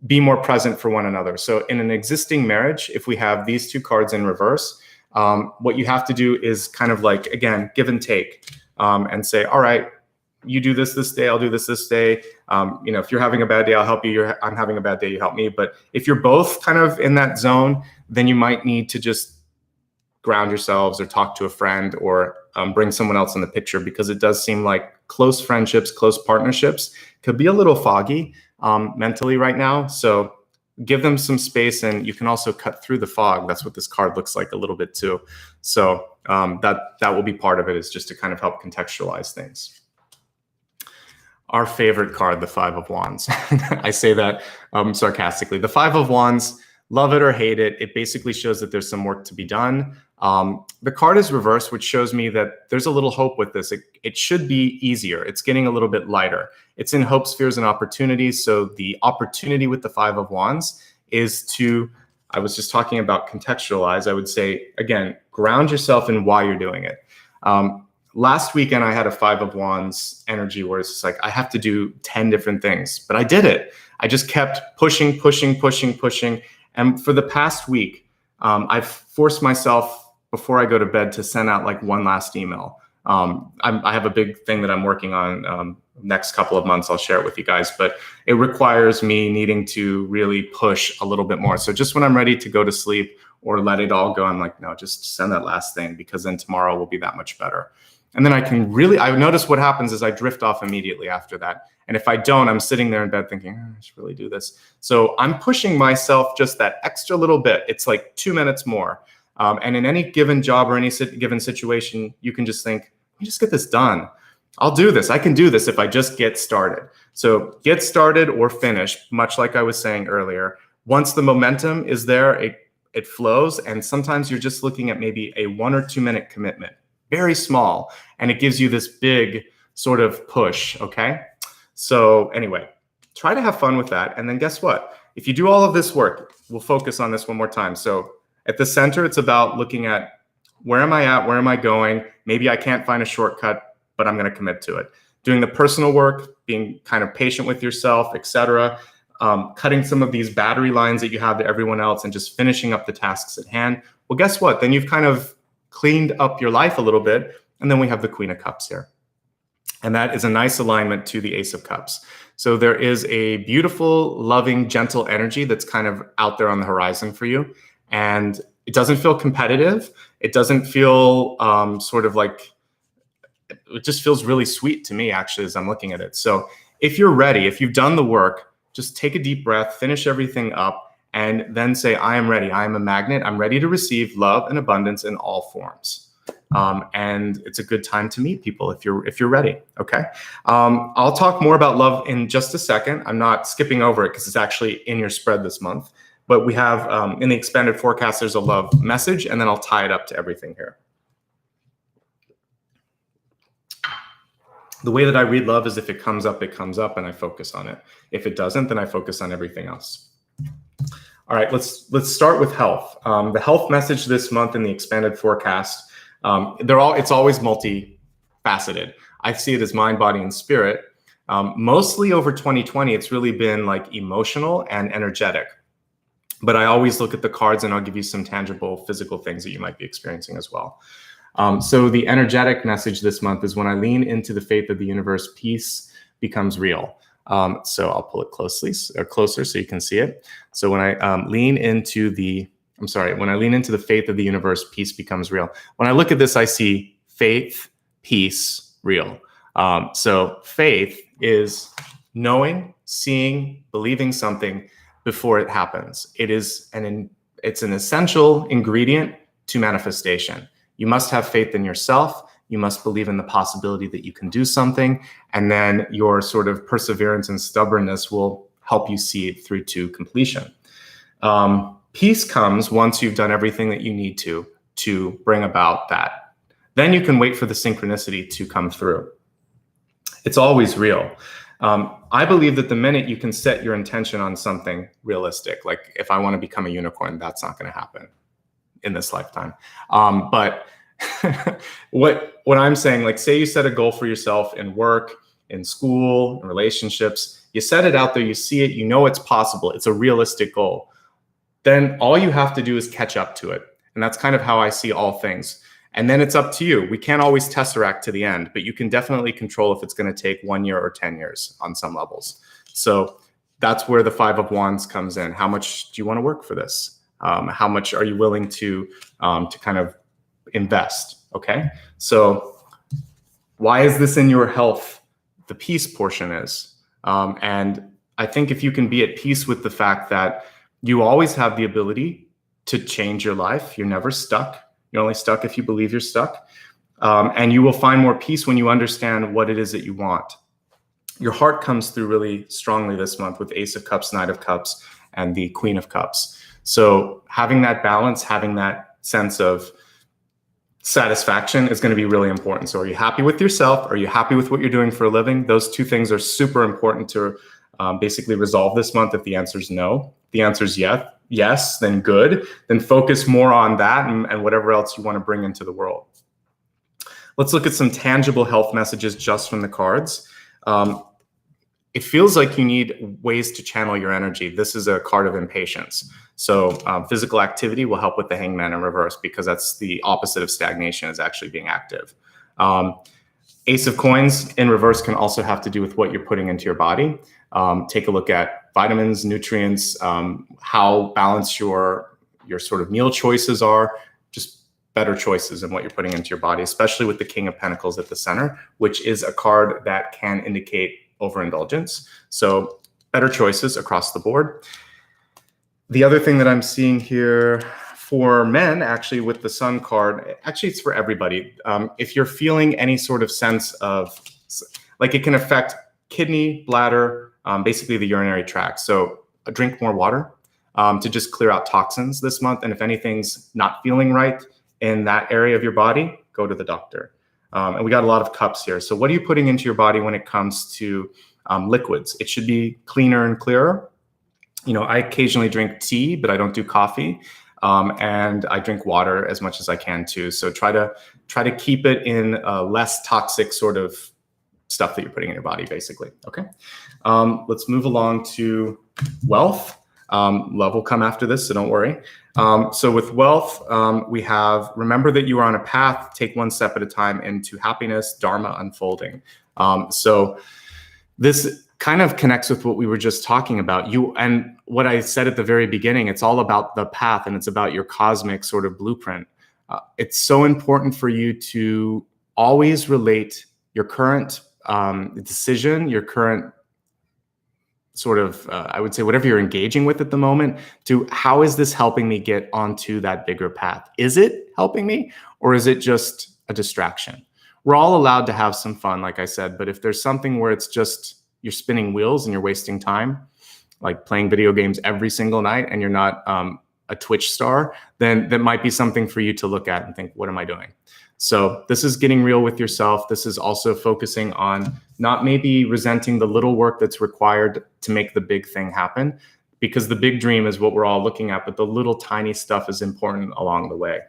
be more present for one another. So in an existing marriage, if we have these two cards in reverse, what you have to do is kind of like, again, give and take and say, all right, you do this day, I'll do this day. If you're having a bad day, I'll help you. I'm having a bad day, you help me. But if you're both kind of in that zone, then you might need to just ground yourselves or talk to a friend or bring someone else in the picture, because it does seem like close friendships, close partnerships could be a little foggy mentally right now. So give them some space, and you can also cut through the fog. That's what this card looks like a little bit too. So that will be part of it, is just to kind of help contextualize things. Our favorite card, the Five of Wands. I say that sarcastically. The Five of Wands, love it or hate it, it basically shows that there's some work to be done. The card is reversed, which shows me that there's a little hope with this. It should be easier. It's getting a little bit lighter. It's in hopes, fears, and opportunities. So the opportunity with the Five of Wands is to, I was just talking about contextualize. I would say, again, ground yourself in why you're doing it. Last weekend, I had a Five of Wands energy where it's just like, I have to do 10 different things, but I did it. I just kept pushing. And for the past week, I've forced myself before I go to bed to send out like one last email. I have a big thing that I'm working on next couple of months. I'll share it with you guys, but it requires me needing to really push a little bit more. So just when I'm ready to go to sleep or let it all go, I'm like, no, just send that last thing, because then tomorrow will be that much better. And then I can really, I notice what happens is I drift off immediately after that. And if I don't, I'm sitting there in bed thinking, oh, I should really do this. So I'm pushing myself just that extra little bit. It's like 2 minutes more. And in any given job or any given situation, you can just think, let me just get this done. I'll do this. I can do this if I just get started. So get started or finish, much like I was saying earlier. Once the momentum is there, it flows. And sometimes you're just looking at maybe a 1 or 2 minute commitment. Very small, and it gives you this big sort of push, okay? So anyway, try to have fun with that. And then guess what? If you do all of this work, we'll focus on this one more time. So at the center, it's about looking at, where am I at? Where am I going? Maybe I can't find a shortcut, but I'm going to commit to it. Doing the personal work, being kind of patient with yourself, etc. Cutting some of these battery lines that you have to everyone else and just finishing up the tasks at hand. Well, guess what? Then you've kind of cleaned up your life a little bit. And then we have the Queen of Cups here. And that is a nice alignment to the Ace of Cups. So there is a beautiful, loving, gentle energy that's kind of out there on the horizon for you. And it doesn't feel competitive. It doesn't feel sort of like, it just feels really sweet to me, actually, as I'm looking at it. So if you're ready, if you've done the work, just take a deep breath, finish everything up, and then say, I am ready. I am a magnet. I'm ready to receive love and abundance in all forms. And it's a good time to meet people if you're ready. Okay. I'll talk more about love in just a second. I'm not skipping over it because it's actually in your spread this month. But we have in the expanded forecast, there's a love message, and then I'll tie it up to everything here. The way that I read love is if it comes up, and I focus on it. If it doesn't, then I focus on everything else. All right, let's start with health. The health message this month in the expanded forecast, it's always multifaceted. I see it as mind, body, and spirit. Mostly over 2020, it's really been like emotional and energetic. But I always look at the cards and I'll give you some tangible physical things that you might be experiencing as well. So the energetic message this month is when I lean into the faith of the universe, peace becomes real. So I'll pull it closer so you can see it. So when I lean into the faith of the universe, peace becomes real. When I look at this, I see faith, peace, real. So faith is knowing, seeing, believing something before it happens. It's an essential ingredient to manifestation. You must have faith in yourself. You must believe in the possibility that you can do something. And then your sort of perseverance and stubbornness will help you see it through to completion. Peace comes once you've done everything that you need to bring about that. Then you can wait for the synchronicity to come through. It's always real. I believe that the minute you can set your intention on something realistic, like if I want to become a unicorn, that's not going to happen in this lifetime. But what I'm saying, like say you set a goal for yourself in work, in school, in relationships, you set it out there, you see it, you know it's possible, it's a realistic goal. Then all you have to do is catch up to it. And that's kind of how I see all things. And then it's up to you. We can't always tesseract to the end, but you can definitely control if it's going to take 1 year or 10 years on some levels. So that's where the Five of Wands comes in. How much do you want to work for this? How much are you willing to kind of invest. Okay. So why is this in your health? The peace portion is. And I think if you can be at peace with the fact that you always have the ability to change your life, you're never stuck. You're only stuck if you believe you're stuck. And you will find more peace when you understand what it is that you want. Your heart comes through really strongly this month with Ace of Cups, Knight of Cups, and the Queen of Cups. So having that balance, having that sense of satisfaction is going to be really important. So are you happy with yourself? Are you happy with what you're doing for a living? Those two things are super important to basically resolve this month. If the answer is no, the answer is yes, then good. Then focus more on that and whatever else you want to bring into the world. Let's look at some tangible health messages just from the cards. It feels like you need ways to channel your energy. This is a card of impatience. So physical activity will help with the Hangman in reverse, because that's the opposite of stagnation, is actually being active. Ace of Coins in reverse can also have to do with what you're putting into your body. Take a look at vitamins, nutrients, how balanced your sort of meal choices are, just better choices in what you're putting into your body, especially with the King of Pentacles at the center, which is a card that can indicate overindulgence. So better choices across the board. The other thing that I'm seeing here for men, actually with the Sun card, actually it's for everybody. If you're feeling any sort of sense of, like, it can affect kidney, bladder, basically the urinary tract. So drink more water to just clear out toxins this month. And if anything's not feeling right in that area of your body, go to the doctor. And we got a lot of cups here. So what are you putting into your body when it comes to liquids? It should be cleaner and clearer. You know, I occasionally drink tea, but I don't do coffee. And I drink water as much as I can too. So try to keep it in less toxic sort of stuff that you're putting in your body, basically. Okay. Let's move along to wealth. Love will come after this, so don't worry. So with wealth, we have, remember that you are on a path, take one step at a time into happiness, dharma unfolding. So this kind of connects with what we were just talking about. And what I said at the very beginning, it's all about the path, and it's about your cosmic sort of blueprint. It's so important for you to always relate your current decision, your current sort of, I would say, whatever you're engaging with at the moment, to how is this helping me get onto that bigger path? Is it helping me, or is it just a distraction? We're all allowed to have some fun, like I said, but if there's something where it's just you're spinning wheels and you're wasting time, like playing video games every single night, and you're not a Twitch star, then that might be something for you to look at and think, what am I doing? So this is getting real with yourself. This is also focusing on not maybe resenting the little work that's required to make the big thing happen, because the big dream is what we're all looking at, but the little tiny stuff is important along the way.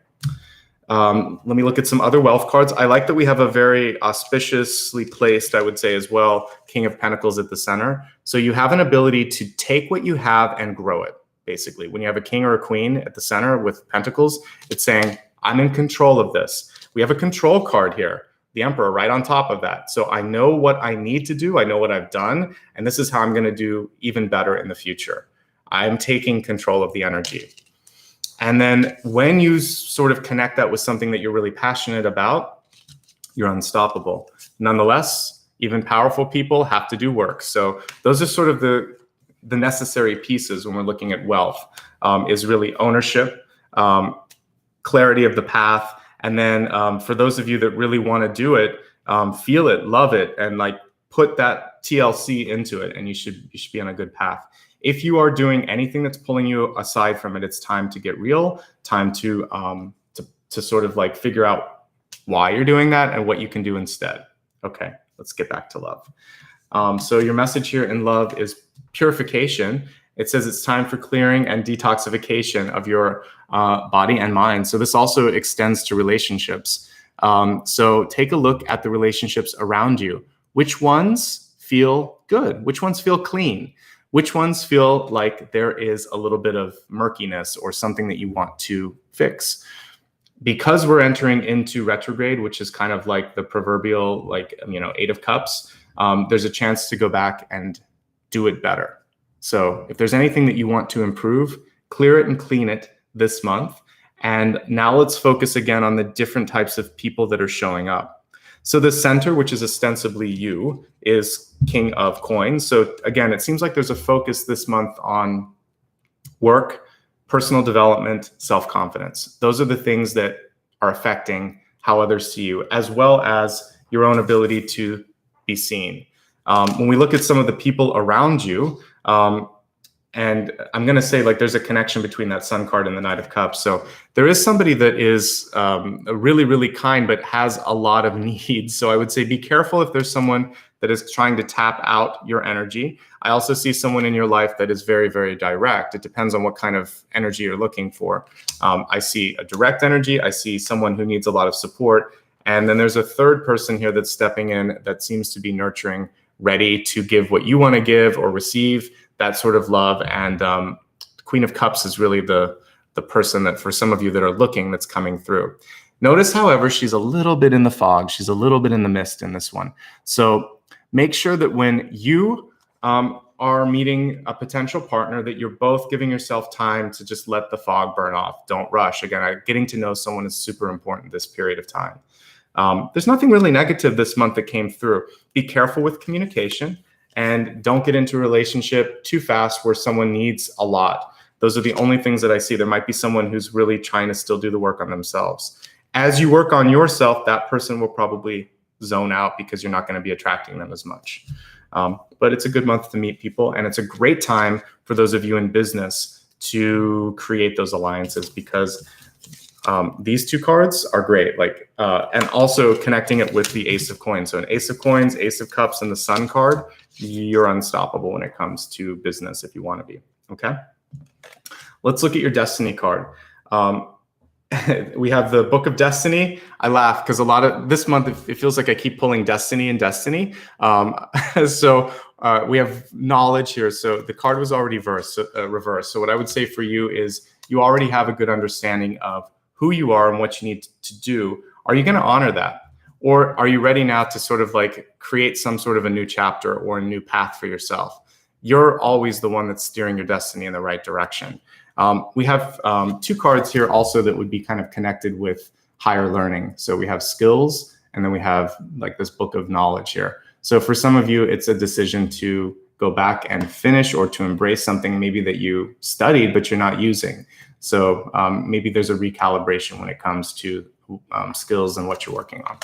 Let me look at some other wealth cards. I like that we have a very auspiciously placed, I would say as well, King of Pentacles at the center. So you have an ability to take what you have and grow it, basically. When you have a king or a queen at the center with pentacles, it's saying, I'm in control of this. We have a control card here, the Emperor right on top of that. So I know what I need to do. I know what I've done. And this is how I'm going to do even better in the future. I'm taking control of the energy. And then when you sort of connect that with something that you're really passionate about, you're unstoppable. Nonetheless, even powerful people have to do work. So those are sort of the necessary pieces when we're looking at wealth, is really ownership, clarity of the path. And then for those of you that really want to do it, feel it, love it, and like put that TLC into it, and you should be on a good path. If you are doing anything that's pulling you aside from it, it's time to get real, time to sort of like figure out why you're doing that and what you can do instead. Okay, let's get back to love. So your message here in love is purification. It says it's time for clearing and detoxification of your body and mind. So this also extends to relationships. So take a look at the relationships around you. Which ones feel good? Which ones feel clean? Which ones feel like there is a little bit of murkiness or something that you want to fix? Because we're entering into retrograde, which is kind of like the proverbial, like, Eight of Cups, there's a chance to go back and do it better. So if there's anything that you want to improve, clear it and clean it this month. And now let's focus again on the different types of people that are showing up. So the center, which is ostensibly you, is King of Coins. So again, it seems like there's a focus this month on work, personal development, self-confidence. Those are the things that are affecting how others see you, as well as your own ability to be seen. When we look at some of the people around you, and I'm going to say like there's a connection between that Sun card and the Knight of Cups. So there is somebody that is really, really kind, but has a lot of needs. So I would say be careful if there's someone that is trying to tap out your energy. I also see someone in your life that is very, very direct. It depends on what kind of energy you're looking for. I see a direct energy. I see someone who needs a lot of support. And then there's a third person here that's stepping in that seems to be nurturing, ready to give what you want to give or receive, that sort of love. And Queen of Cups is really the person that for some of you that are looking, that's coming through. Notice, however, she's a little bit in the fog. She's a little bit in the mist in this one. So make sure that when you are meeting a potential partner, that you're both giving yourself time to just let the fog burn off. Don't rush. Again, getting to know someone is super important this period of time. There's nothing really negative this month that came through. Be careful with communication and don't get into a relationship too fast where someone needs a lot. Those are the only things that I see. There might be someone who's really trying to still do the work on themselves. As you work on yourself, that person will probably zone out because you're not going to be attracting them as much. But it's a good month to meet people, and it's a great time for those of you in business to create those alliances, because these two cards are great. And also connecting it with the Ace of Coins. So an Ace of Coins, Ace of Cups, and the Sun card, you're unstoppable when it comes to business if you want to be. Okay. Let's look at your Destiny card. We have the Book of Destiny. I laugh because a lot of this month, it feels like I keep pulling Destiny and Destiny. So we have knowledge here. So the card was already reversed. So what I would say for you is you already have a good understanding of who you are and what you need to do. Are you going to honor that? Or are you ready now to sort of like create some sort of a new chapter or a new path for yourself? You're always the one that's steering your destiny in the right direction. We have two cards here also that would be kind of connected with higher learning. So we have skills, and then we have like this book of knowledge here. So for some of you, it's a decision to go back and finish or to embrace something maybe that you studied, but you're not using. So maybe there's a recalibration when it comes to skills and what you're working on.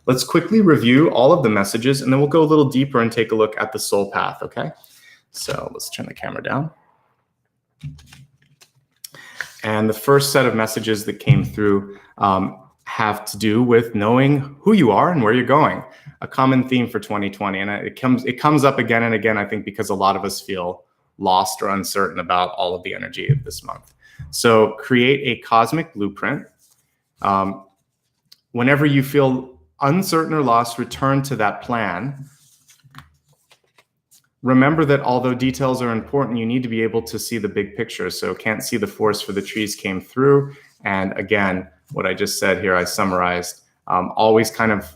Let's quickly review all of the messages, and then we'll go a little deeper and take a look at the soul path, okay? So let's turn the camera down. And the first set of messages that came through have to do with knowing who you are and where you're going. A common theme for 2020, and it comes up again and again, I think, because a lot of us feel lost or uncertain about all of the energy of this month. So create a cosmic blueprint. Whenever you feel uncertain or lost, return to that plan. Remember that although details are important, you need to be able to see the big picture. So can't see the forest for the trees came through. And again, what I just said here, I summarized. Always kind of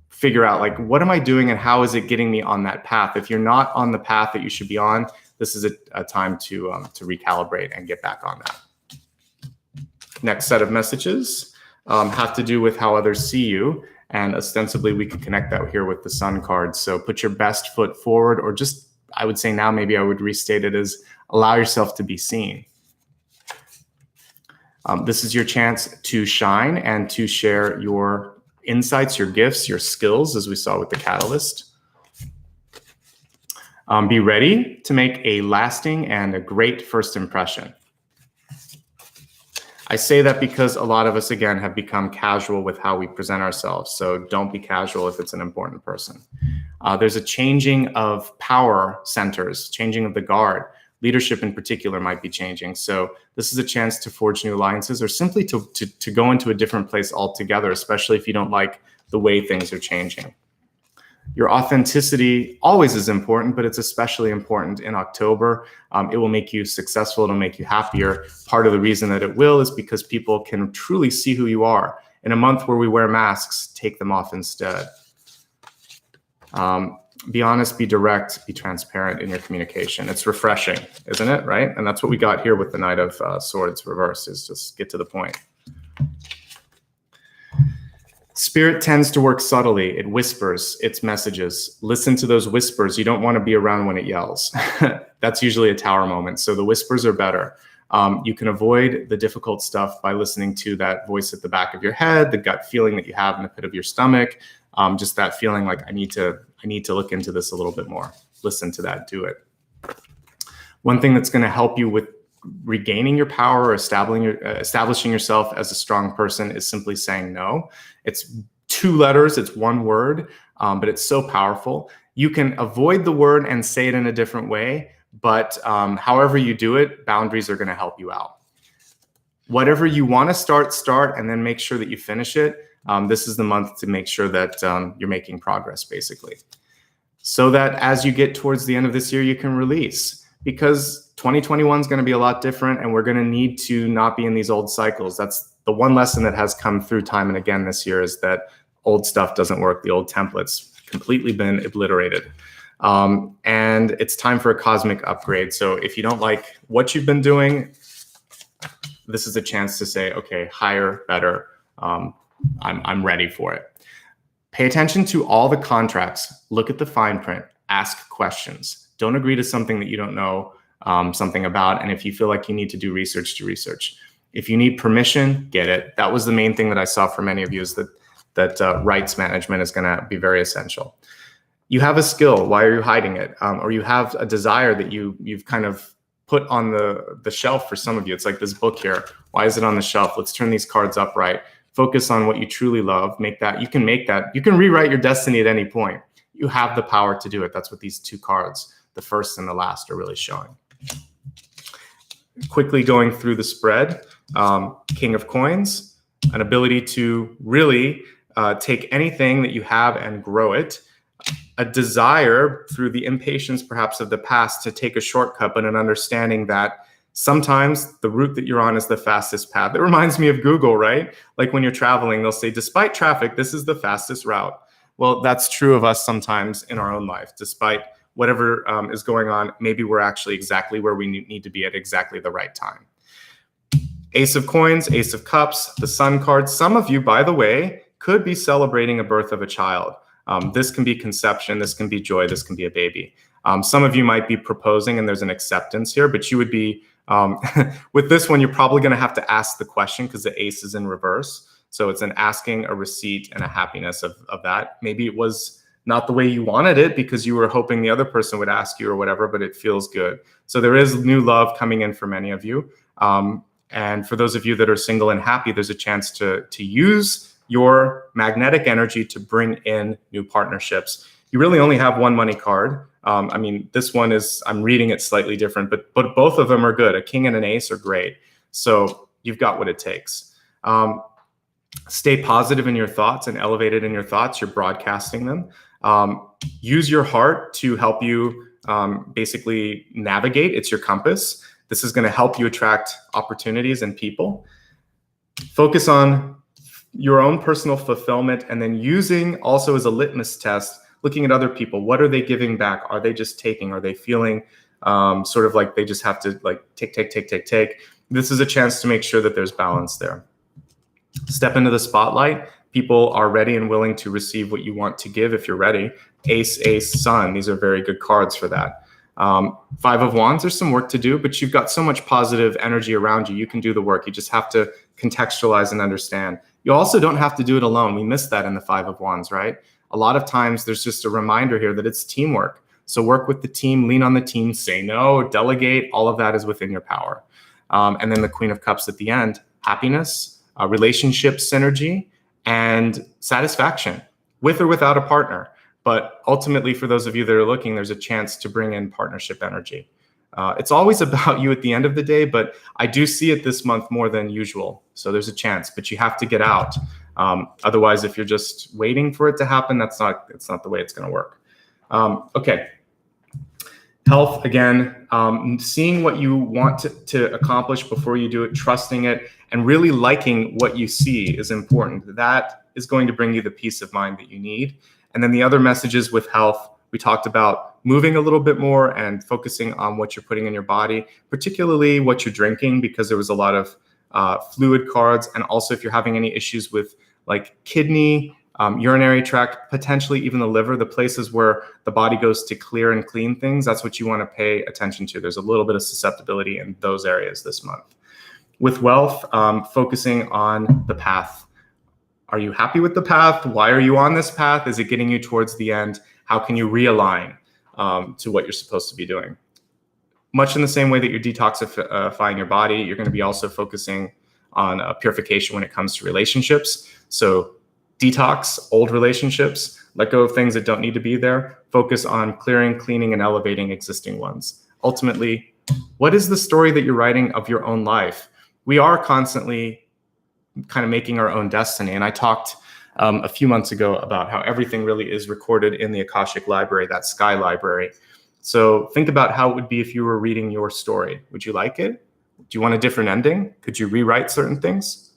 figure out like, what am I doing and how is it getting me on that path? If you're not on the path that you should be on, this is a time to recalibrate and get back on that. Next set of messages have to do with how others see you. And ostensibly, we can connect that here with the Sun card. So put your best foot forward, or just, I would say now, maybe I would restate it as allow yourself to be seen. This is your chance to shine and to share your insights, your gifts, your skills, as we saw with the catalyst. Be ready to make a lasting and a great first impression. I say that because a lot of us, again, have become casual with how we present ourselves. So don't be casual if it's an important person. There's a changing of power centers, changing of the guard. Leadership in particular might be changing. So this is a chance to forge new alliances, or simply to go into a different place altogether, especially if you don't like the way things are changing. Your authenticity always is important, but it's especially important in October. It will make you successful. It'll make you happier. Part of the reason that it will is because people can truly see who you are. In a month where we wear masks, take them off instead. Be honest, be direct, be transparent in your communication. It's refreshing, isn't it? Right? And that's what we got here with the Knight of Swords reversed, is just get to the point. Spirit tends to work subtly. It whispers its messages. Listen to those whispers. You don't want to be around when it yells. That's usually a tower moment. So the whispers are better. You can avoid the difficult stuff by listening to that voice at the back of your head, the gut feeling that you have in the pit of your stomach, just that feeling like I need to look into this a little bit more. Listen to that, do it. One thing that's going to help you with regaining your power or establishing yourself as a strong person is simply saying no. It's 2 letters, it's 1 word, but it's so powerful. You can avoid the word and say it in a different way, but however you do it, boundaries are going to help you out. Whatever you want to start, and then make sure that you finish it. This is the month to make sure that you're making progress, basically. So that as you get towards the end of this year, you can release. Because 2021 is going to be a lot different, and we're going to need to not be in these old cycles. That's the one lesson that has come through time and again this year, is that old stuff doesn't work. The old templates completely been obliterated. And it's time for a cosmic upgrade. So if you don't like what you've been doing, this is a chance to say, okay, higher, better. I'm ready for it. Pay attention to all the contracts. Look at the fine print. Ask questions. Don't agree to something that you don't know something about. And if you feel like you need to do research, do research. If you need permission, get it. That was the main thing that I saw for many of you, is that rights management is going to be very essential. You have a skill. Why are you hiding it? Or you have a desire that you've kind of put on the shelf for some of you. It's like this book here. Why is it on the shelf? Let's turn these cards upright. Focus on what you truly love. Make that. You can make that. You can rewrite your destiny at any point. You have the power to do it. That's what these 2 cards, the first and the last, are really showing. Quickly going through the spread, King of Coins, an ability to really take anything that you have and grow it. A desire, through the impatience perhaps of the past, to take a shortcut, but an understanding that sometimes the route that you're on is the fastest path. It reminds me of Google, right? Like when you're traveling, they'll say, despite traffic, this is the fastest route. Well, that's true of us sometimes in our own life. Despite whatever is going on, maybe we're actually exactly where we need to be at exactly the right time. Ace of Coins, Ace of Cups, the Sun card. Some of you, by the way, could be celebrating a birth of a child. This can be conception, this can be joy, this can be a baby. Some of you might be proposing and there's an acceptance here, but you would be, with this one, you're probably going to have to ask the question because the ace is in reverse. So it's an asking, a receipt, and a happiness of that. Maybe it was not the way you wanted it because you were hoping the other person would ask you or whatever, but it feels good. So there is new love coming in for many of you. And for those of you that are single and happy, there's a chance to use your magnetic energy to bring in new partnerships. You really only have 1 money card. I mean, this one is, I'm reading it slightly different, but both of them are good. A king and an ace are great. So you've got what it takes. Stay positive in your thoughts and elevated in your thoughts. You're broadcasting them. Use your heart to help you basically navigate. It's your compass. This is going to help you attract opportunities and people. Focus on your own personal fulfillment, and then using also as a litmus test, looking at other people. What are they giving back? Are they just taking? Are they feeling sort of like they just have to like take? This is a chance to make sure that there's balance there. Step into the spotlight. People are ready and willing to receive what you want to give if you're ready. Ace, Ace, Sun. These are very good cards for that. 5 of Wands, there's some work to do, but you've got so much positive energy around you. You can do the work. You just have to contextualize and understand. You also don't have to do it alone. We missed that in the 5 of Wands, right? A lot of times there's just a reminder here that it's teamwork. So work with the team, lean on the team, say no, delegate. All of that is within your power. And then the Queen of Cups at the end, happiness, relationship synergy, and satisfaction with or without a partner. But ultimately, for those of you that are looking, there's a chance to bring in partnership energy. It's always about you at the end of the day, but I do see it this month more than usual. So there's a chance, but you have to get out. Otherwise, if you're just waiting for it to happen, it's not the way it's going to work. Okay. Health, again, seeing what you want to accomplish before you do it, trusting it, and really liking what you see is important. That is going to bring you the peace of mind that you need. And then the other messages with health, We talked about moving a little bit more and focusing on what you're putting in your body, particularly what you're drinking, because there was a lot of fluid cards. And also if you're having any issues with like kidney, urinary tract, potentially even the liver, the places where the body goes to clear and clean things, that's what you want to pay attention to. There's a little bit of susceptibility in those areas this month. With wealth, focusing on the path. Are you happy with the path? Why are you on this path? Is it getting you towards the end? How can you realign to what you're supposed to be doing? Much in the same way that you're detoxifying your body, you're going to be also focusing on purification when it comes to relationships. So detox old relationships, let go of things that don't need to be there, focus on clearing, cleaning, and elevating existing ones. Ultimately, what is the story that you're writing of your own life? We are constantly kind of making our own destiny. And I talked a few months ago about how everything really is recorded in the Akashic Library, that sky library. So think about how it would be if you were reading your story. Would you like it? Do you want a different ending? Could you rewrite certain things?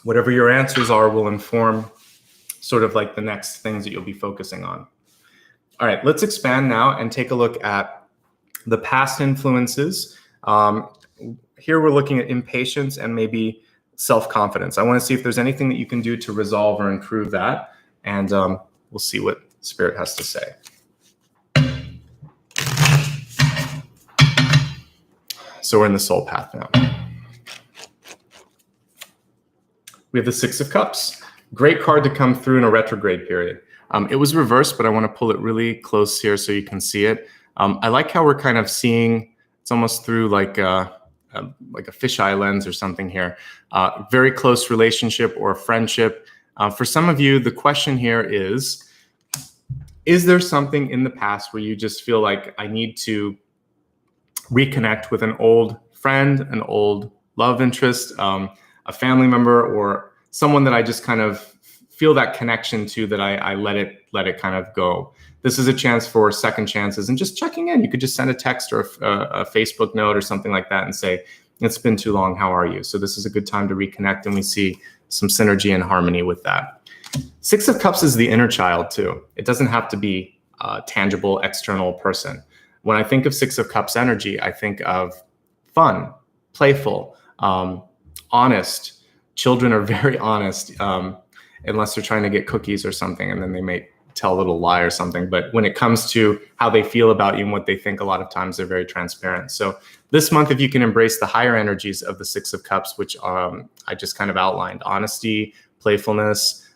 Whatever your answers are will inform sort of like the next things that you'll be focusing on. All right, let's expand now and take a look at the past influences. Here we're looking at impatience and maybe self-confidence. I want to see if there's anything that you can do to resolve or improve that. And we'll see what Spirit has to say. So we're in the soul path now. We have the Six of Cups. Great card to come through in a retrograde period. It was reversed, but I want to pull it really close here so you can see it. I like how we're kind of seeing, it's almost through like a fisheye lens or something here. Very close relationship or friendship. For some of you, the question here is there something in the past where you just feel like I need to reconnect with an old friend, an old love interest, a family member, or someone that I just kind of feel that connection to, that I let it kind of go. This is a chance for second chances and just checking in. You could just send a text or a Facebook note or something like that and say, it's been too long, how are you? So this is a good time to reconnect, and we see some synergy and harmony with that. Six of Cups is the inner child too. It doesn't have to be a tangible external person. When I think of Six of Cups energy, I think of fun, playful, honest. Children are very honest, unless they're trying to get cookies or something, and then they may tell a little lie or something. But when it comes to how they feel about you and what they think, a lot of times they're very transparent. So this month, if you can embrace the higher energies of the Six of Cups, which I just kind of outlined, honesty, playfulness,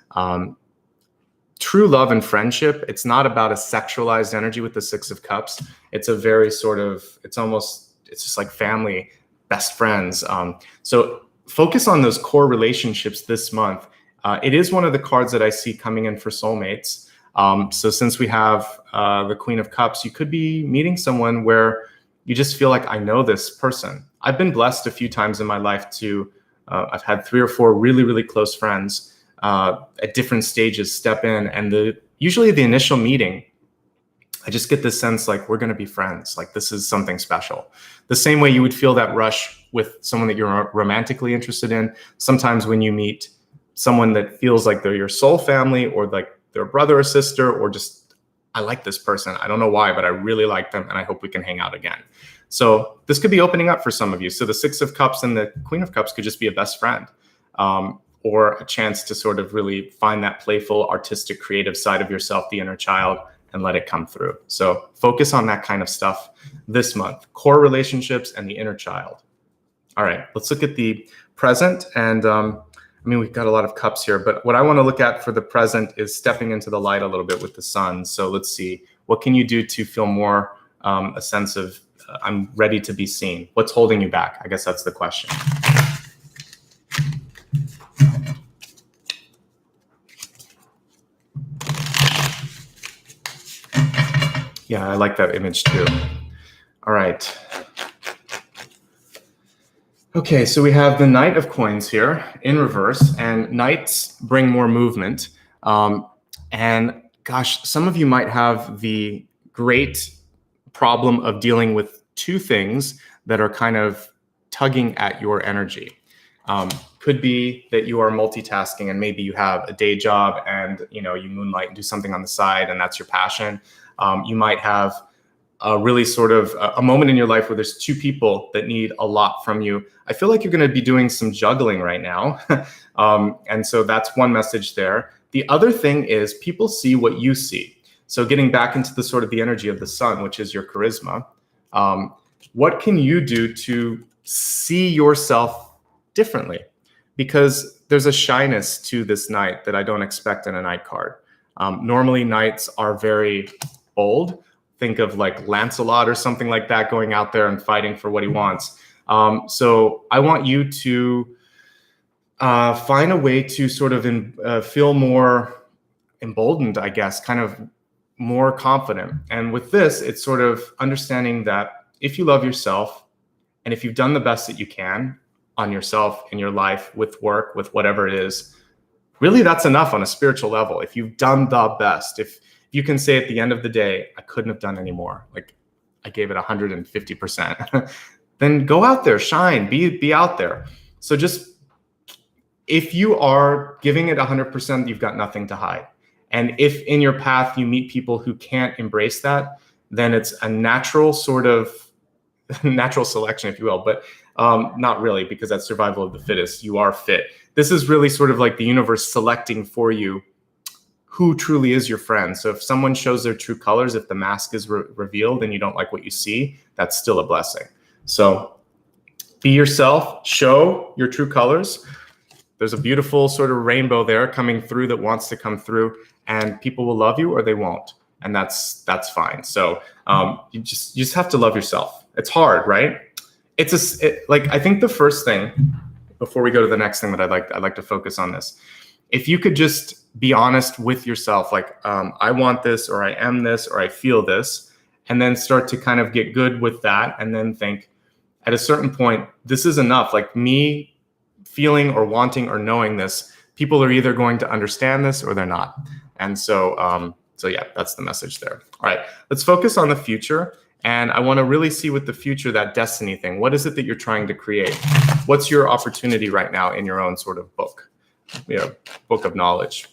true love and friendship. It's not about a sexualized energy with the Six of Cups. It's a very sort of, it's just like family, best friends. So focus on those core relationships this month. It is one of the cards that I see coming in for soulmates. So since we have the Queen of Cups, you could be meeting someone where you just feel like, I know this person. I've been blessed a few times in my life to, I've had 3 or 4 really, really close friends at different stages step in. And usually the initial meeting, I just get this sense like, we're going to be friends. Like, this is something special. The same way you would feel that rush with someone that you're romantically interested in. Sometimes when you meet someone that feels like they're your soul family, or like their brother or sister, or just, I like this person. I don't know why, but I really like them and I hope we can hang out again. So this could be opening up for some of you. So the Six of Cups and the Queen of Cups could just be a best friend, or a chance to sort of really find that playful, artistic, creative side of yourself, the inner child, and let it come through. So focus on that kind of stuff this month, core relationships and the inner child. All right, let's look at the present. And I mean, we've got a lot of cups here, but what I want to look at for the present is stepping into the light a little bit with the sun. So let's see, what can you do to feel more a sense of I'm ready to be seen? What's holding you back? I guess that's the question. Yeah, I like that image too. All right. Okay, so we have the Knight of Coins here in reverse, and Knights bring more movement. And gosh, some of you might have the great problem of dealing with 2 things that are kind of tugging at your energy. Could be that you are multitasking and maybe you have a day job and you moonlight and do something on the side and that's your passion. You might have a really sort of a moment in your life where there's two people that need a lot from you. I feel like you're going to be doing some juggling right now. And so that's one message there. The other thing is people see what you see. So getting back into the sort of the energy of the sun, which is your charisma, what can you do to see yourself differently? Because there's a shyness to this knight that I don't expect in a knight card. Normally knights are very bold. Think of like Lancelot or something like that, going out there and fighting for what he wants. So I want you to find a way to sort of feel more emboldened, I guess, kind of more confident. And with this, it's sort of understanding that if you love yourself and if you've done the best that you can on yourself in your life, with work, with whatever it is, really that's enough on a spiritual level. If you've done the best, if you can say at the end of the day, I couldn't have done any more, like I gave it 150%, then go out there, shine, be out there. So just, if you are giving it 100%, you've got nothing to hide. And if in your path you meet people who can't embrace that, then it's a natural sort of natural selection, if you will, but not really, because that's survival of the fittest. You are fit. This is really sort of like the universe selecting for you who truly is your friend. So if someone shows their true colors, if the mask is revealed and you don't like what you see, that's still a blessing. So be yourself, show your true colors. There's a beautiful sort of rainbow there coming through that wants to come through, and people will love you or they won't. And that's fine. So you just have to love yourself. It's hard, right? I think the first thing, before we go to the next thing that I'd like to focus on this, if you could just be honest with yourself, like I want this, or I am this, or I feel this, and then start to kind of get good with that, and then think at a certain point, this is enough. Like me feeling or wanting or knowing this, people are either going to understand this or they're not. And so yeah, that's the message there. All right, let's focus on the future. And I want to really see with the future, that destiny thing. What is it that you're trying to create? What's your opportunity right now in your own sort of book of knowledge?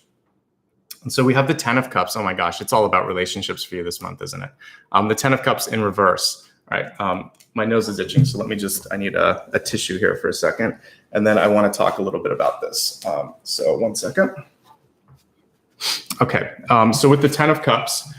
And so we have the 10 of Cups. Oh my gosh, it's all about relationships for you this month, isn't it? The 10 of Cups in reverse. All right, my nose is itching, so I need a tissue here for a second. And then I want to talk a little bit about this. So one second. Okay, so with the 10 of Cups,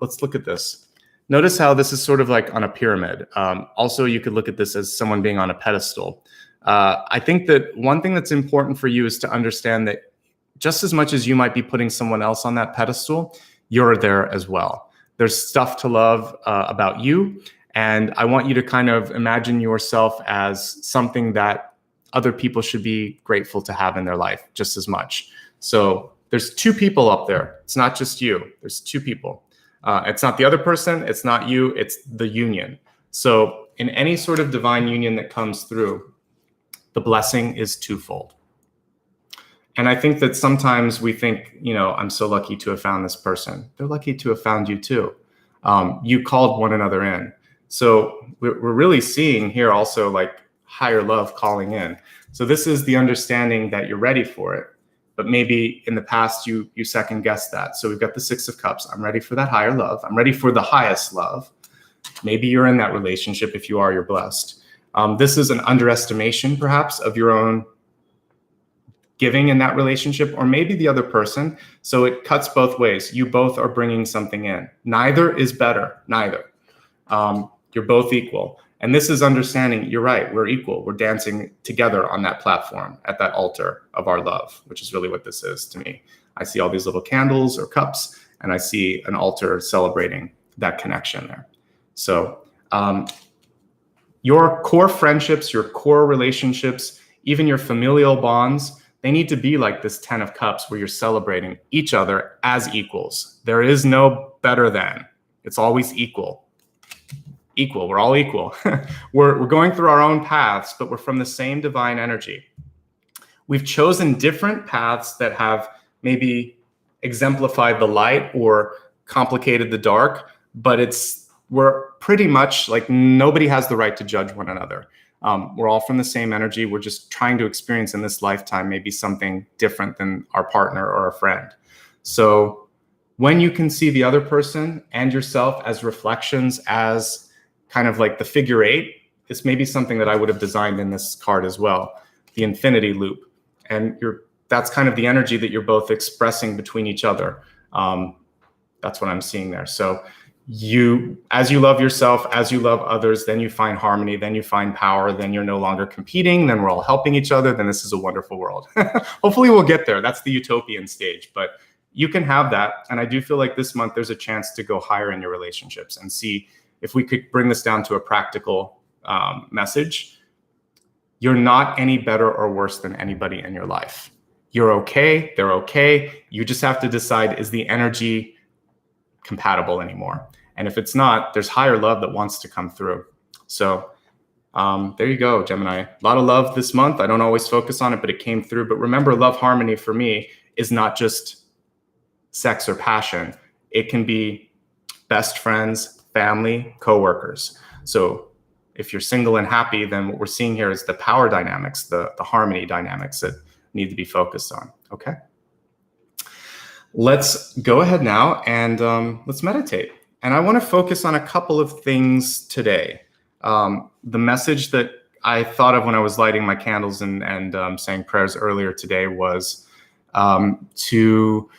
let's look at this. Notice how this is sort of like on a pyramid. Also, you could look at this as someone being on a pedestal. I think that one thing that's important for you is to understand that just as much as you might be putting someone else on that pedestal, you're there as well. There's stuff to love about you. And I want you to kind of imagine yourself as something that other people should be grateful to have in their life just as much. So there's two people up there. It's not just you. There's two people. It's not the other person. It's not you. It's the union. So in any sort of divine union that comes through, the blessing is twofold. And I think that sometimes we think, I'm so lucky to have found this person. They're lucky to have found you too. You called one another in. So we're really seeing here also like higher love calling in. So this is the understanding that you're ready for it. But maybe in the past, you second guessed that. So we've got the 6 of Cups. I'm ready for that higher love. I'm ready for the highest love. Maybe you're in that relationship. If you are, you're blessed. This is an underestimation, perhaps, of your own giving in that relationship, or maybe the other person. So it cuts both ways. You both are bringing something in. Neither is better. Neither. You're both equal. And this is understanding, you're right, we're equal. We're dancing together on that platform at that altar of our love, which is really what this is to me. I see all these little candles or cups, and I see an altar celebrating that connection there. So your core friendships, your core relationships, even your familial bonds, they need to be like this 10 of Cups where you're celebrating each other as equals. There is no better than. It's always equal. Equal. We're all equal. We're going through our own paths, but we're from the same divine energy. We've chosen different paths that have maybe exemplified the light or complicated the dark, but we're pretty much like nobody has the right to judge one another. We're all from the same energy. We're just trying to experience in this lifetime maybe something different than our partner or a friend. So when you can see the other person and yourself as reflections, as kind of like the figure eight, it's maybe something that I would have designed in this card as well, the infinity loop. And that's kind of the energy that you're both expressing between each other. That's what I'm seeing there. So as you love yourself, as you love others, then you find harmony, then you find power, then you're no longer competing, then we're all helping each other, then this is a wonderful world. Hopefully we'll get there. That's the utopian stage, but you can have that. And I do feel like this month there's a chance to go higher in your relationships and see if we could bring this down to a practical message. You're not any better or worse than anybody in your life. You're okay, they're okay. You just have to decide, is the energy compatible anymore? And if it's not, there's higher love that wants to come through. So there you go, Gemini. A lot of love this month. I don't always focus on it, but it came through. But remember, love harmony for me is not just sex or passion. It can be best friends, family, coworkers. So if you're single and happy, then what we're seeing here is the power dynamics, the harmony dynamics that need to be focused on. Okay. Let's go ahead now and let's meditate. And I want to focus on a couple of things today. The message that I thought of when I was lighting my candles and saying prayers earlier today was to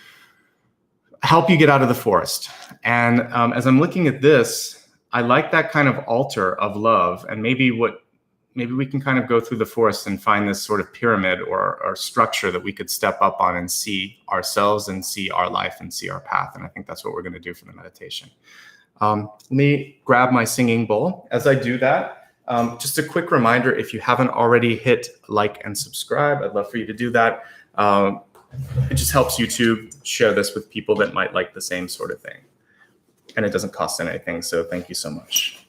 help you get out of the forest. And as I'm looking at this, I like that kind of altar of love. And maybe we can kind of go through the forest and find this sort of pyramid or structure that we could step up on and see ourselves and see our life and see our path. And I think that's what we're going to do for the meditation. Let me grab my singing bowl. As I do that, just a quick reminder, if you haven't already hit like and subscribe, I'd love for you to do that. It just helps YouTube share this with people that might like the same sort of thing. And it doesn't cost anything, so thank you so much.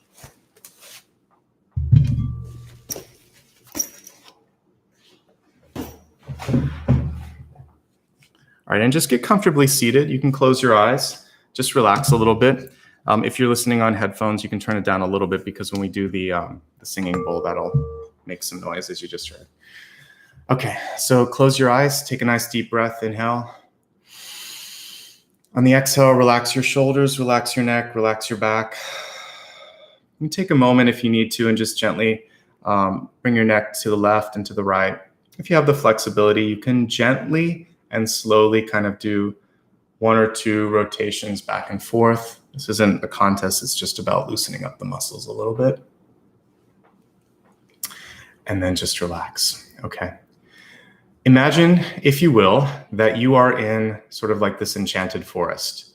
All right, and just get comfortably seated. You can close your eyes, just relax a little bit. If you're listening on headphones, you can turn it down a little bit because when we do the singing bowl, that'll make some noise, as you just heard. Okay, so close your eyes, take a nice deep breath, inhale. On the exhale, relax your shoulders, relax your neck, relax your back. You can take a moment if you need to and just gently bring your neck to the left and to the right. If you have the flexibility, you can gently and slowly kind of do 1 or 2 rotations back and forth. This isn't a contest, it's just about loosening up the muscles a little bit. And then just relax, okay? Imagine, if you will, that you are in sort of like this enchanted forest.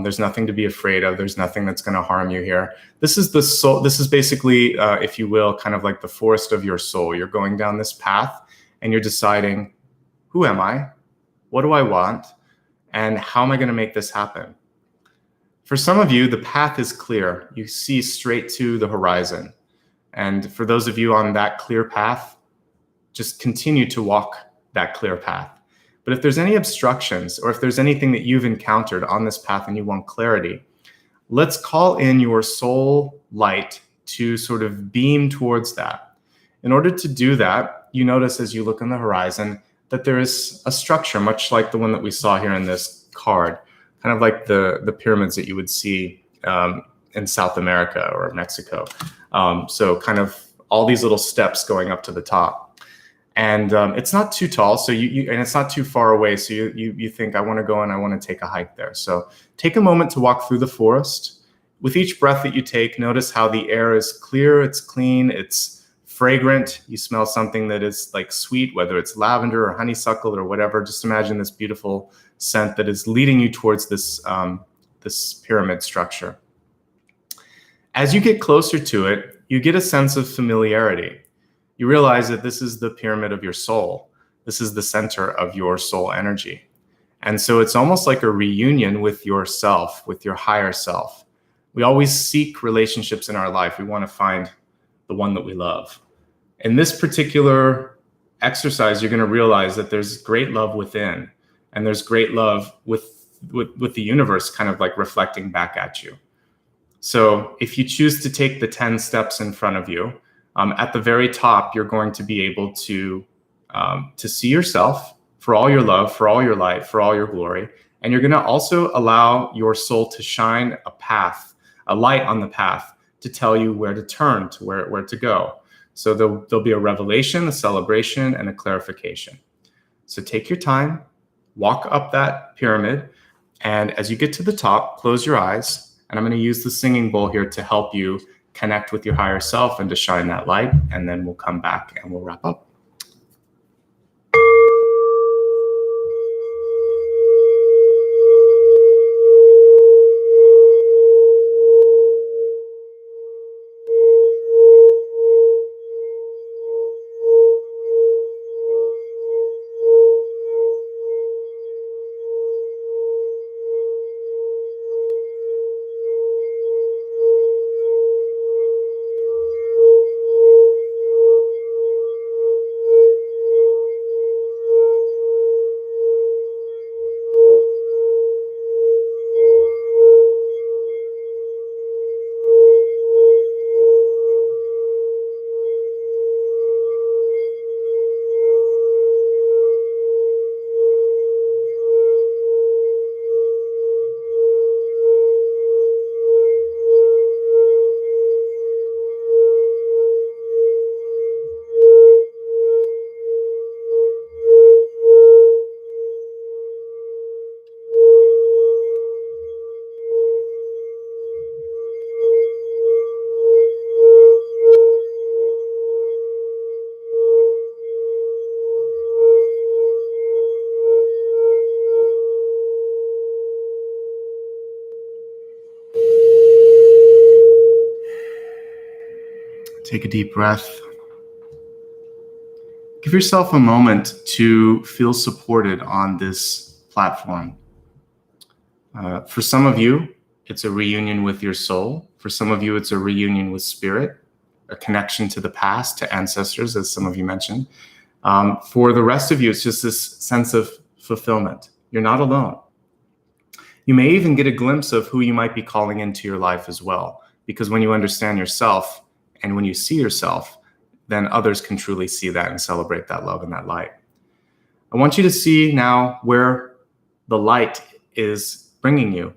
There's nothing to be afraid of. There's nothing that's going to harm you here. This is the soul. This is basically, if you will, kind of like the forest of your soul. You're going down this path and you're deciding, who am I? What do I want? And how am I going to make this happen? For some of you, the path is clear. You see straight to the horizon. And for those of you on that clear path, just continue to walk that clear path. But if there's any obstructions or if there's anything that you've encountered on this path and you want clarity, let's call in your soul light to sort of beam towards that. In order to do that, you notice as you look on the horizon that there is a structure, much like the one that we saw here in this card, kind of like the pyramids that you would see in South America or Mexico. So kind of all these little steps going up to the top. And it's not too tall, so and it's not too far away. So you think, I want to go and I want to take a hike there. So take a moment to walk through the forest. With each breath that you take, notice how the air is clear, it's clean, it's fragrant. You smell something that is like sweet, whether it's lavender or honeysuckle or whatever. Just imagine this beautiful scent that is leading you towards this pyramid structure. As you get closer to it, you get a sense of familiarity. You realize that this is the pyramid of your soul. This is the center of your soul energy. And so it's almost like a reunion with yourself, with your higher self. We always seek relationships in our life. We want to find the one that we love. In this particular exercise, you're going to realize that there's great love within, and there's great love with the universe kind of like reflecting back at you. So if you choose to take the 10 steps in front of you, At the very top, you're going to be able to see yourself for all your love, for all your light, for all your glory. And you're going to also allow your soul to shine a path, a light on the path to tell you where to turn, to where to go. So there'll be a revelation, a celebration, and a clarification. So take your time, walk up that pyramid, and as you get to the top, close your eyes. And I'm going to use the singing bowl here to help you connect with your higher self and to shine that light. And then we'll come back and we'll wrap up. Take a deep breath. Give yourself a moment to feel supported on this platform. For some of you, it's a reunion with your soul. For some of you, it's a reunion with spirit, a connection to the past, to ancestors, as some of you mentioned. For the rest of you, it's just this sense of fulfillment. You're not alone. You may even get a glimpse of who you might be calling into your life as well, because when you understand yourself and when you see yourself, then others can truly see that and celebrate that love and that light. I want you to see now where the light is bringing you,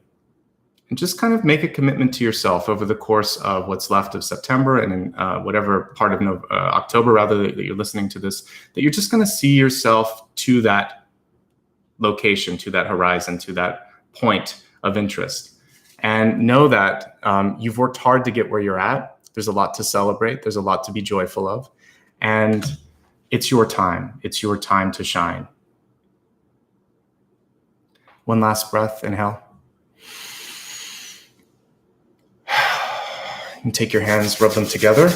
and just kind of make a commitment to yourself over the course of what's left of September and in whatever part of October, rather, that you're listening to this, that you're just going to see yourself to that location, to that horizon, to that point of interest. And know that you've worked hard to get where you're at. There's a lot to celebrate. There's a lot to be joyful of. And it's your time. It's your time to shine. One last breath, inhale. And take your hands, rub them together.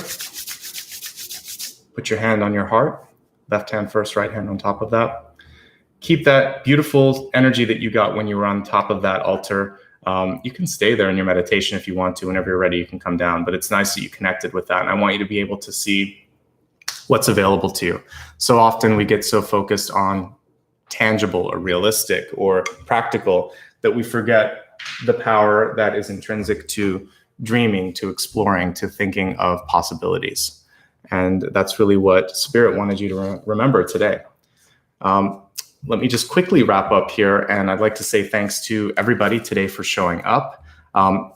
Put your hand on your heart. Left hand first, right hand on top of that. Keep that beautiful energy that you got when you were on top of that altar. You can stay there in your meditation if you want to. Whenever you're ready, you can come down. But it's nice that you connected with that. And I want you to be able to see what's available to you. So often we get so focused on tangible or realistic or practical that we forget the power that is intrinsic to dreaming, to exploring, to thinking of possibilities. And that's really what Spirit wanted you to remember today. Let me just quickly wrap up here, and I'd like to say thanks to everybody today for showing up.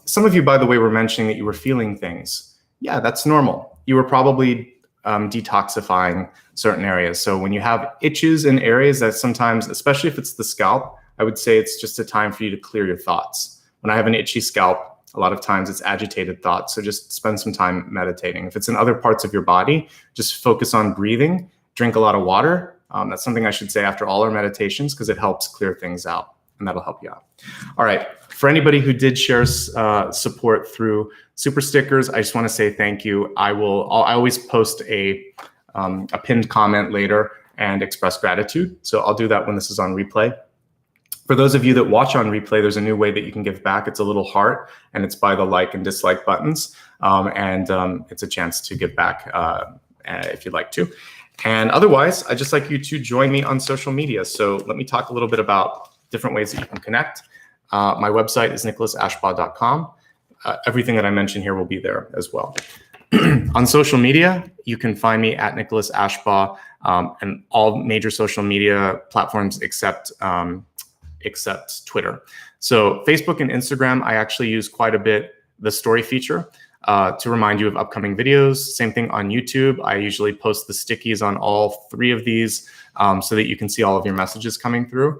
Some of you, by the way, were mentioning that you were feeling things. Yeah, that's normal. You were probably detoxifying certain areas. So when you have itches in areas that sometimes, especially if it's the scalp, I would say it's just a time for you to clear your thoughts. When I have an itchy scalp, a lot of times it's agitated thoughts. So just spend some time meditating. If it's in other parts of your body, just focus on breathing, drink a lot of water. That's something I should say after all our meditations, because it helps clear things out, and that'll help you out. All right. For anybody who did share support through super stickers, I just want to say thank you. I always post a pinned comment later and express gratitude. So I'll do that when this is on replay. For those of you that watch on replay, there's a new way that you can give back. It's a little heart, and it's by the like and dislike buttons. It's a chance to give back if you'd like to. And otherwise, I'd just like you to join me on social media. So let me talk a little bit about different ways that you can connect. My website is nicholasashbaugh.com. Everything that I mentioned here will be there as well. On social media, you can find me at Nicholas Ashbaugh, and all major social media platforms except Twitter. So Facebook and Instagram, I actually use quite a bit the story feature to remind you of upcoming videos. Same thing on YouTube. I usually post the stickies on all 3 of these so that you can see all of your messages coming through.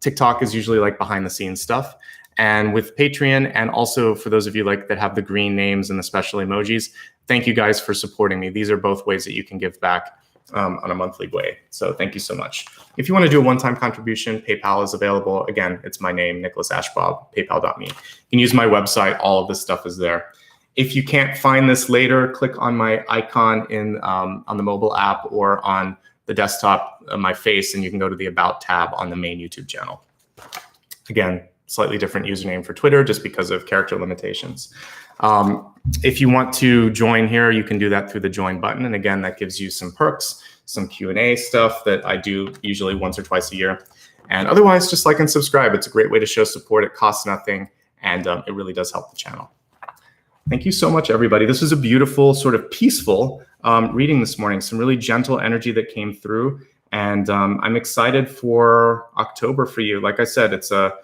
TikTok is usually like behind the scenes stuff. And with Patreon, and also for those of you like that have the green names and the special emojis, thank you guys for supporting me. These are both ways that you can give back on a monthly way. So thank you so much. If you want to do a one-time contribution, PayPal is available. Again, it's my name, Nicholas Ashbaugh, paypal.me. You can use my website. All of this stuff is there. If you can't find this later, click on my icon in on the mobile app or on the desktop, my face, and you can go to the About tab on the main YouTube channel. Again, slightly different username for Twitter just because of character limitations. If you want to join here, you can do that through the join button. And again, that gives you some perks, some Q&A stuff that I do usually once or twice a year. And otherwise, just like and subscribe. It's a great way to show support. It costs nothing, and it really does help the channel. Thank you so much, everybody. This was a beautiful, sort of peaceful reading this morning. Some really gentle energy that came through. And I'm excited for October for you. Like I said, it's a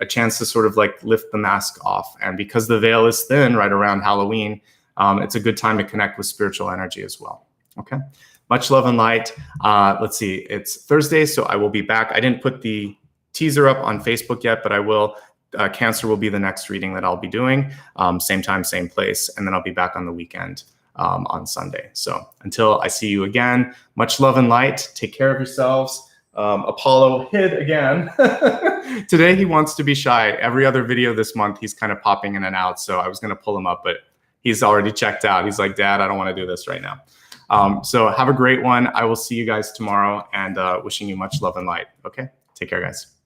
chance to sort of like lift the mask off. And because the veil is thin right around Halloween, it's a good time to connect with spiritual energy as well. Okay. Much love and light. Let's see, it's Thursday, so I will be back. I didn't put the teaser up on Facebook yet, but I will. Cancer will be the next reading that I'll be doing. Same time, same place. And then I'll be back on the weekend on Sunday. So until I see you again, much love and light. Take care of yourselves. Apollo hid again. Today he wants to be shy. Every other video this month, he's kind of popping in and out. So I was going to pull him up, but he's already checked out. He's like, Dad, I don't want to do this right now. So have a great one. I will see you guys tomorrow, and wishing you much love and light. Okay, take care, guys.